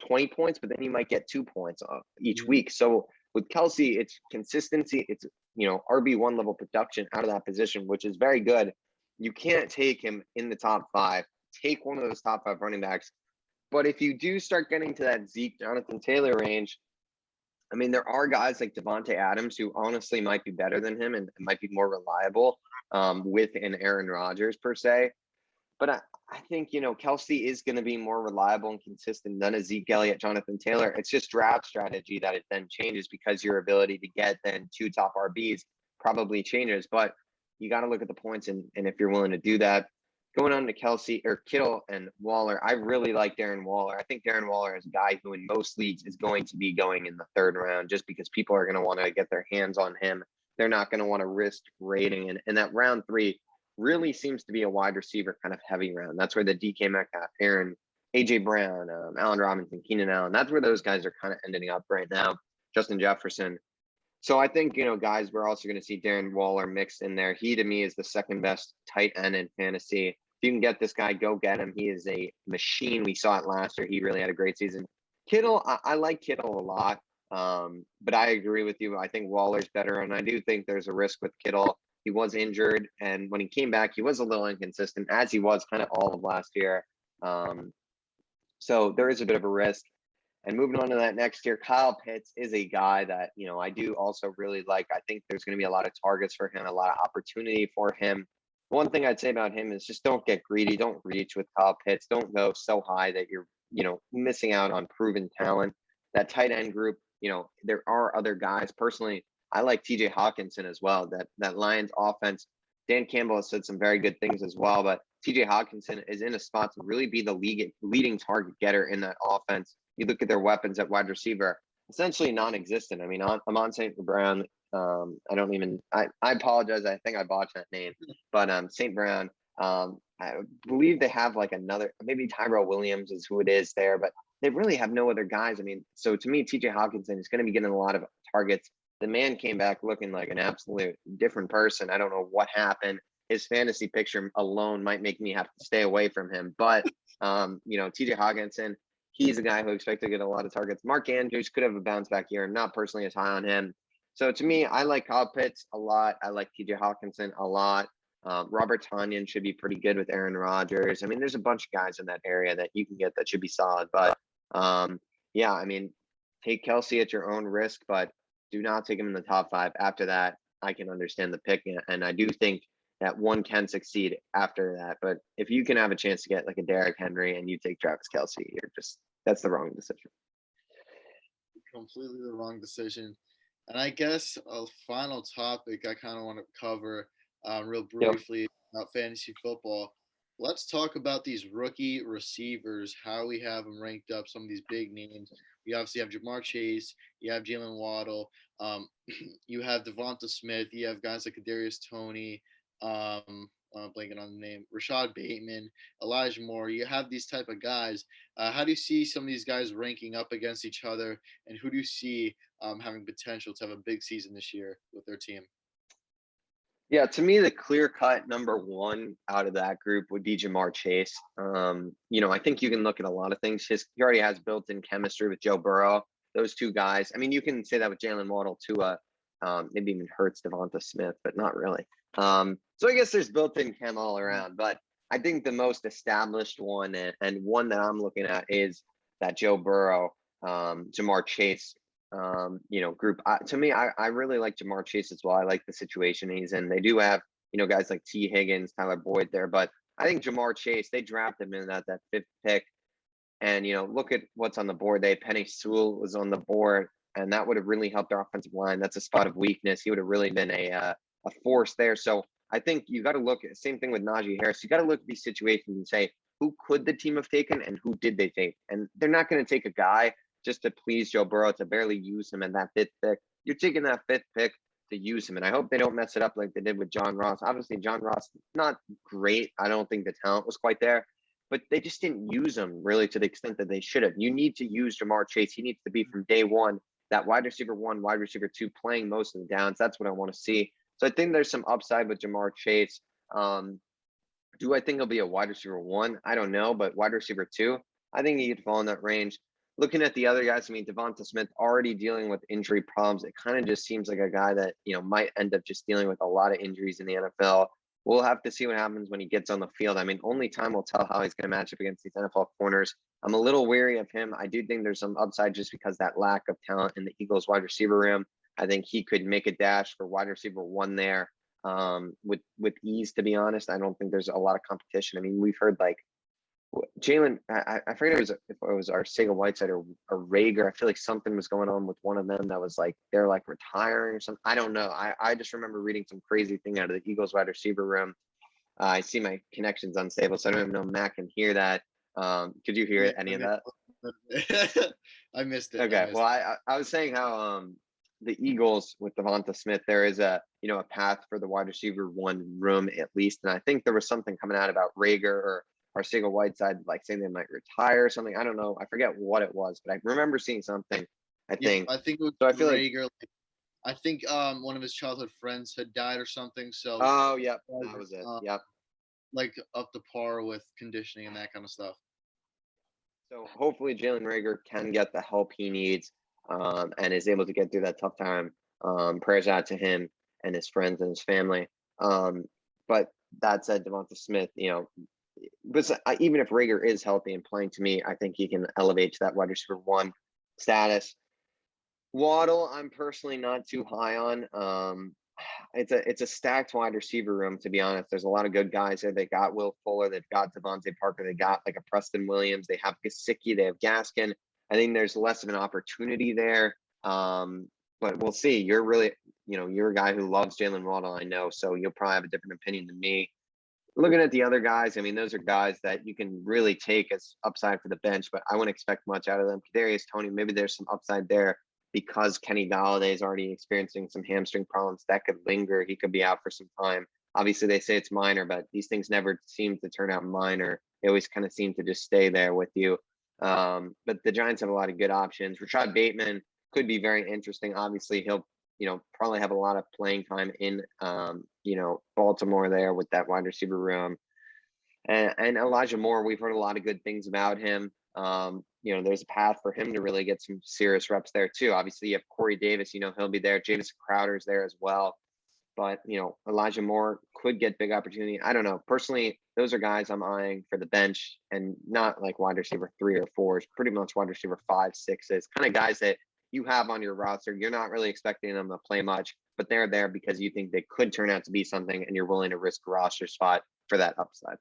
20 points, but then you might get 2 points each week. So with Kelsey, it's consistency. It's RB1 level production out of that position, which is very good. You can't take him in the top 5. Take one of those top 5 running backs. But if you do start getting to that Zeke, Jonathan Taylor range, I mean, there are guys like Devontae Adams who honestly might be better than him and might be more reliable with an Aaron Rodgers per se. But I think, Kelsey is going to be more reliable and consistent than a Zeke Elliott, Jonathan Taylor. It's just draft strategy that it then changes because your ability to get then 2 top RBs probably changes. But you got to look at the points, and if you're willing to do that. Going on to Kelsey or Kittle and Waller, I really like Darren Waller. I think Darren Waller is a guy who in most leagues is going to be going in the 3rd round just because people are going to want to get their hands on him they're not going to want to risk rating. And that round 3 really seems to be a wide receiver kind of heavy round. That's where the DK Metcalf, AJ Brown, Allen Robinson, Keenan Allen, that's where those guys are kind of ending up right now. Justin Jefferson. So I think, guys, we're also going to see Darren Waller mixed in there. He, to me, is the second best tight end in fantasy. If you can get this guy, go get him. He is a machine. We saw it last year. He really had a great season. Kittle, I like Kittle a lot, but I agree with you. I think Waller's better, and I do think there's a risk with Kittle. He was injured, and when he came back, he was a little inconsistent, as he was kind of all of last year. So there is a bit of a risk. And moving on to that next year, Kyle Pitts is a guy that, I do also really like. I think there's going to be a lot of targets for him, a lot of opportunity for him. One thing I'd say about him is just don't get greedy. Don't reach with Kyle Pitts. Don't go so high that you're, missing out on proven talent. That tight end group, there are other guys. Personally, I like TJ Hawkinson as well. That Lions offense, Dan Campbell has said some very good things as well, but TJ Hawkinson is in a spot to really be the leading target getter in that offense. You look at their weapons at wide receiver, essentially non-existent. I mean, Amon St. Brown, I apologize. I think I botched that name, but St. Brown, I believe they have like another, maybe Tyrell Williams is who it is there, but they really have no other guys. I mean, so to me, TJ Hawkinson is going to be getting a lot of targets. The man came back looking like an absolute different person. I don't know what happened. His fantasy picture alone might make me have to stay away from him. But, TJ Hawkinson, he's a guy who expects to get a lot of targets. Mark Andrews could have a bounce back year. I'm not personally as high on him. So to me, I like Kyle Pitts a lot. I like TJ Hawkinson a lot. Robert Tonyan should be pretty good with Aaron Rodgers. I mean, there's a bunch of guys in that area that you can get that should be solid. But yeah, I mean, take Kelsey at your own risk, but do not take him in the top 5. After that, I can understand the pick. And I do think that one can succeed after that. But if you can have a chance to get like a Derrick Henry and you take Travis Kelsey, that's the wrong decision. Completely the wrong decision. And I guess a final topic I kind of want to cover real briefly about fantasy football. Let's talk about these rookie receivers, how we have them ranked up, some of these big names. We obviously have Jamar Chase, you have Jalen Waddle, you have Devonta Smith, you have guys like Kadarius Toney, blanking on the name, Rashad Bateman, Elijah Moore. You have these type of guys. How do you see some of these guys ranking up against each other, and who do you see having potential to have a big season this year with their team? Yeah, to me, the clear-cut number 1 out of that group would be Jamar Chase. I think you can look at a lot of things. He already has built-in chemistry with Joe Burrow. Those two guys. I mean, you can say that with Jalen Waddle too. Maybe even hurts Devonta Smith, but not really. So I guess there's built-in chem all around. But I think the most established one and one that I'm looking at is that Joe Burrow, Jamar Chase group. To me, I really like Jamar Chase as well. I like the situation he's in. They do have, guys like T. Higgins, Tyler Boyd there, but I think Jamar Chase, they drafted him in that 5th pick. And, look at what's on the board. Penny Sewell was on the board, and that would have really helped their offensive line. That's a spot of weakness. He would have really been a force there. So I think you got to look at same thing with Najee Harris. You got to look at these situations and say, who could the team have taken and who did they take? And they're not going to take a guy just to please Joe Burrow, to barely use him in that 5th pick. You're taking that 5th pick to use him. And I hope they don't mess it up like they did with John Ross. Obviously, John Ross, not great. I don't think the talent was quite there, but they just didn't use him really to the extent that they should have. You need to use Jamar Chase. He needs to be from day 1, that wide receiver 1, wide receiver 2, playing most of the downs. That's what I want to see. So I think there's some upside with Jamar Chase. Do I think he'll be a wide receiver 1? I don't know, but wide receiver 2, I think he could fall in that range. Looking at the other guys, I mean, Devonta Smith already dealing with injury problems. It kind of just seems like a guy that, might end up just dealing with a lot of injuries in the NFL. We'll have to see what happens when he gets on the field. I mean, only time will tell how he's going to match up against these NFL corners. I'm a little weary of him. I do think there's some upside just because that lack of talent in the Eagles wide receiver room. I think he could make a dash for wide receiver 1 there with ease, to be honest. I don't think there's a lot of competition. I mean, we've heard like Jalen, I forget if it was Arcega Whiteside or Rager. I feel like something was going on with one of them that was like they're like retiring or something. I don't know. I just remember reading some crazy thing out of the Eagles wide receiver room. I see my connection's unstable, so I don't even know if Matt can hear that. Could you hear any of that? I missed it. Okay. Well, I was saying how the Eagles with Devonta Smith, there is a path for the wide receiver one room at least. And I think there was something coming out about Rager or Arcega-Whiteside, like saying they might retire or something. I don't know. I forget what it was, but I remember seeing something, I Yep, think. I think it was So I feel like, Rager. I think one of his childhood friends had died or something, so oh, yep, that was it. uh, Yep. like up to par with conditioning and that kind of stuff. So hopefully Jalen Rager can get the help he needs and is able to get through that tough time. Prayers out to him and his friends and his family. But that said, Devonta Smith, but even if Rager is healthy and playing, to me, I think he can elevate to that wide receiver one status. Waddle, I'm personally not too high on. It's a stacked wide receiver room, to be honest. There's a lot of good guys there. They got Will Fuller, they've got Devontae Parker, they got like a Preston Williams, they have Gesicki, they have Gaskin. I think there's less of an opportunity there. But we'll see. You're really, you're a guy who loves Jalen Waddle, I know, so you'll probably have a different opinion than me. Looking at the other guys, I mean, those are guys that you can really take as upside for the bench, but I wouldn't expect much out of them. Kadarius Toney, maybe there's some upside there because Kenny Galladay is already experiencing some hamstring problems that could linger. He could be out for some time. Obviously, they say it's minor, but these things never seem to turn out minor. They always kind of seem to just stay there with you. But the Giants have a lot of good options. Rashad Bateman could be very interesting. Obviously, he'll probably have a lot of playing time in, Baltimore there with that wide receiver room. And Elijah Moore, we've heard a lot of good things about him. There's a path for him to really get some serious reps there too. Obviously, you have Corey Davis, he'll be there. Jameson Crowder's there as well. But, Elijah Moore could get big opportunity. I don't know. Personally, those are guys I'm eyeing for the bench and not like wide receiver 3 or 4s, pretty much wide receiver 5, 6s, kind of guys that you have on your roster. You're not really expecting them to play much, but they're there because you think they could turn out to be something and you're willing to risk a roster spot for that upside.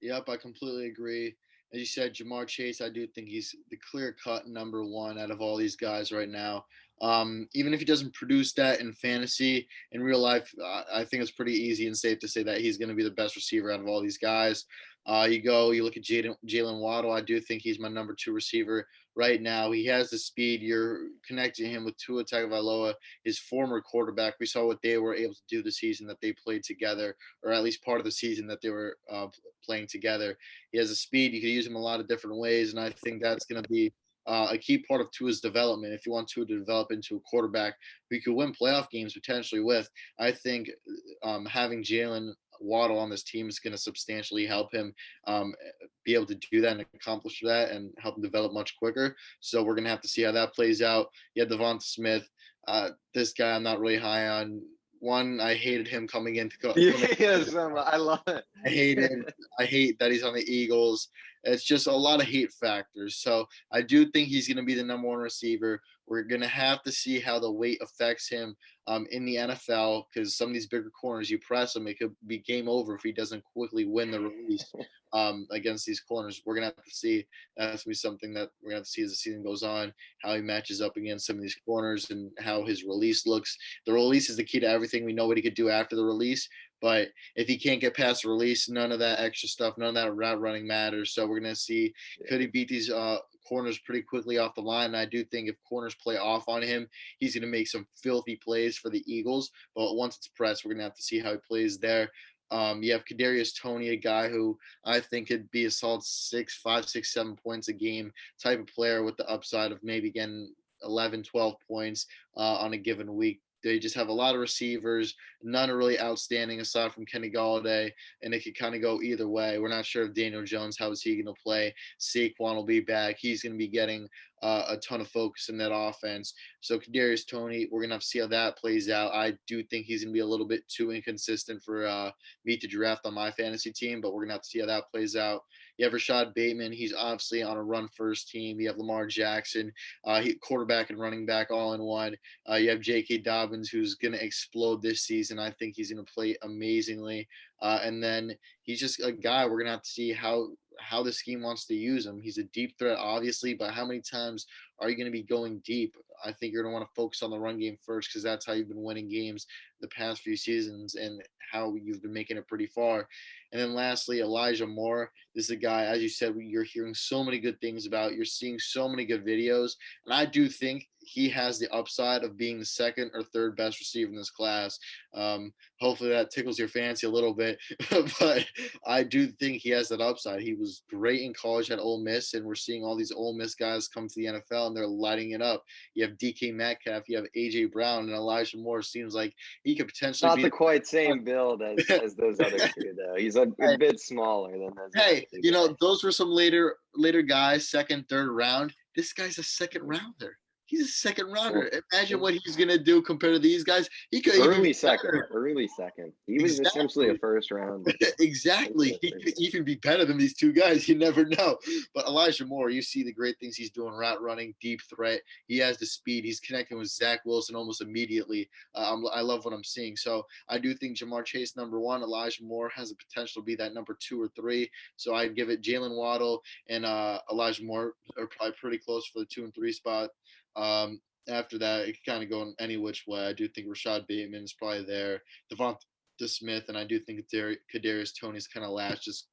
Yep, I completely agree. As you said, Jamar Chase, I do think he's the clear cut number one out of all these guys right now. Even if he doesn't produce that in fantasy, in real life, I think it's pretty easy and safe to say that he's going to be the best receiver out of all these guys. You look at Jalen Waddle. I do think he's my number 2 receiver right now. He has the speed. You're connecting him with Tua Tagovailoa, his former quarterback. We saw what they were able to do the season that they played together, or at least part of the season that they were playing together. He has a speed. You can use him a lot of different ways, and I think that's going to be a key part of Tua's development. If you want Tua to develop into a quarterback who could win playoff games potentially with, I think having Jalen Waddle on this team is going to substantially help him be able to do that and accomplish that and help him develop much quicker. So we're going to have to see how that plays out. Yeah, Devonta Smith, this guy I'm not really high on. One, I hated him coming into. Yes, I love it. I hate him. I hate that he's on the Eagles. It's just a lot of hate factors. So I do think he's going to be the number 1 receiver. We're going to have to see how the weight affects him in the NFL because some of these bigger corners, you press him, it could be game over if he doesn't quickly win the release against these corners. We're going to have to see. That's going to be something that we're going to have to see as the season goes on, how he matches up against some of these corners and how his release looks. The release is the key to everything. We know what he could do after the release. But if he can't get past the release, none of that extra stuff, none of that route running matters. So we're going to see, could he beat these corners pretty quickly off the line? And I do think if corners play off on him, he's going to make some filthy plays for the Eagles. But once it's pressed, we're going to have to see how he plays there. You have Kadarius Toney, a guy who I think could be a solid 5, 6, 7 points a game type of player with the upside of maybe getting 11, 12 points on a given week. They just have a lot of receivers. None are really outstanding aside from Kenny Galladay, and it could kind of go either way. We're not sure if Daniel Jones, how is he going to play? Saquon will be back. He's going to be getting a ton of focus in that offense. So Kadarius Toney, we're going to have to see how that plays out. I do think he's going to be a little bit too inconsistent for me to draft on my fantasy team, but we're going to have to see how that plays out. You have Rashad Bateman. He's obviously on a run-first team. You have Lamar Jackson, quarterback and running back all in one. You have J.K. Dobbins, who's going to explode this season. I think he's going to play amazingly. And then he's just a guy we're going to have to see how the scheme wants to use him. He's a deep threat, obviously, but how many times are you going to be going deep? I think you're going to want to focus on the run game first because that's how you've been winning games the past few seasons and how you've been making it pretty far. And then lastly, Elijah Moore. This is a guy, as you said, you're hearing so many good things about. You're seeing so many good videos. And I do think he has the upside of being the second or third best receiver in this class. Hopefully that tickles your fancy a little bit, but I do think he has that upside. He was great in college at Ole Miss, and we're seeing all these Ole Miss guys come to the NFL, and they're lighting it up. You have DK Metcalf, you have A.J. Brown, and Elijah Moore seems like he could potentially Not be the quite same build as those other two, though. He's a bit smaller than those. Hey, other two guys. those were some later guys, second, third round. This guy's a second rounder. He's a second rounder. Imagine what he's gonna do compared to these guys. He could even be Early second. He was essentially a first round. Exactly. He could even be better than these two guys. You never know. But Elijah Moore, you see the great things he's doing, route running, deep threat. He has the speed. He's connecting with Zach Wilson almost immediately. I love what I'm seeing. So I do think Jamar Chase, number one. Elijah Moore has the potential to be that number 2 or 3. So I'd give it Jalen Waddle and Elijah Moore are probably pretty close for the 2 and 3 spot. After that, it can kind of go in any which way. I do think Rashad Bateman is probably there. Devonta Smith, and I do think Kadarius Toney's kind of last just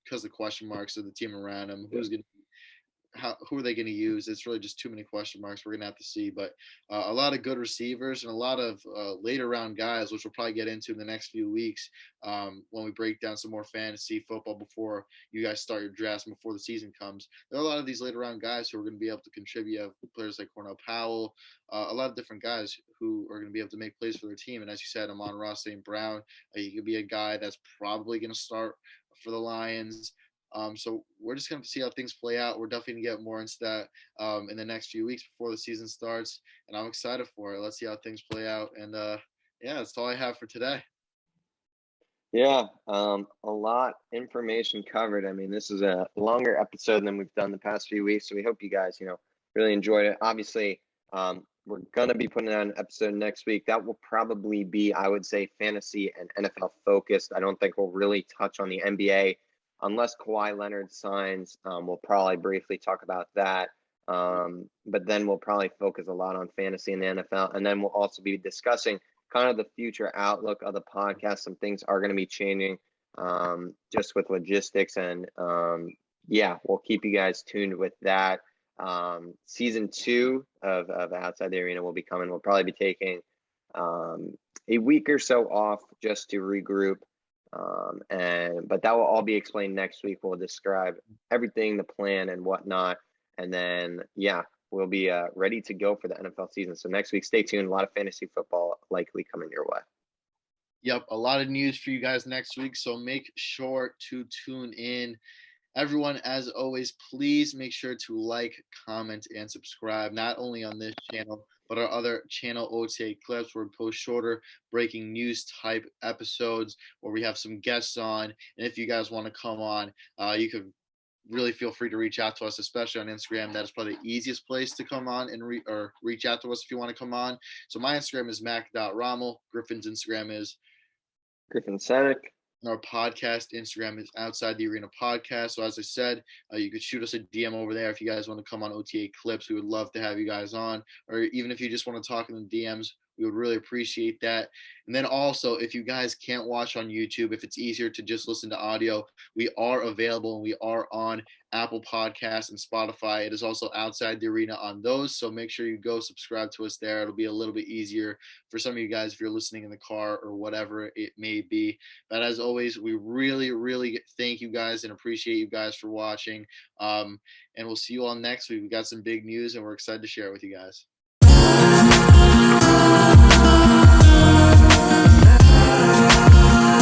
because the question marks of the team around him. Who are they going to use? It's really just too many question marks. We're going to have to see. But a lot of good receivers and a lot of later round guys, which we'll probably get into in the next few weeks when we break down some more fantasy football before you guys start your drafts and before the season comes. There are a lot of these later round guys who are going to be able to contribute. You have players like Cornell Powell, a lot of different guys who are going to be able to make plays for their team. And as you said, Amon-Ra St. Brown, he could be a guy that's probably going to start for the Lions. So we're just going to see how things play out. We're definitely going to get more into that in the next few weeks before the season starts. And I'm excited for it. Let's see how things play out. And yeah, that's all I have for today. Yeah, a lot information covered. I mean, this is a longer episode than we've done the past few weeks. So we hope you guys, really enjoyed it. Obviously, we're going to be putting out an episode next week. That will probably be, I would say, fantasy and NFL focused. I don't think we'll really touch on the NBA. Unless Kawhi Leonard signs, we'll probably briefly talk about that. But then we'll probably focus a lot on fantasy in the NFL. And then we'll also be discussing kind of the future outlook of the podcast. Some things are going to be changing just with logistics. And we'll keep you guys tuned with that. Season 2 of Outside the Arena will be coming. We'll probably be taking a week or so off just to regroup. But that will all be explained next week. We'll describe everything, the plan and whatnot. And then, we'll be ready to go for the NFL season. So next week, stay tuned. A lot of fantasy football likely coming your way. Yep. A lot of news for you guys next week. So make sure to tune in. Everyone, as always, please make sure to like, comment, and subscribe, not only on this channel, but our other channel, OTA Clips, where we post shorter breaking news type episodes where we have some guests on. And if you guys want to come on, you could really feel free to reach out to us, especially on Instagram. That is probably the easiest place to come on and reach out to us if you want to come on. So my Instagram is mac.rommel. Griffin's Instagram is Griffin Senek. Our podcast Instagram is Outside the Arena Podcast. So as I said, you could shoot us a DM over there if you guys want to come on OTA Clips. We would love to have you guys on, or even if you just want to talk in the DMs, we would really appreciate that. And then also, if you guys can't watch on YouTube, if it's easier to just listen to audio, we are available and we are on Apple Podcasts and Spotify. It is also Outside the Arena on those. So make sure you go subscribe to us there. It'll be a little bit easier for some of you guys if you're listening in the car or whatever it may be. But as always, we really, really thank you guys and appreciate you guys for watching. And we'll see you all next week. We got some big news and we're excited to share it with you guys.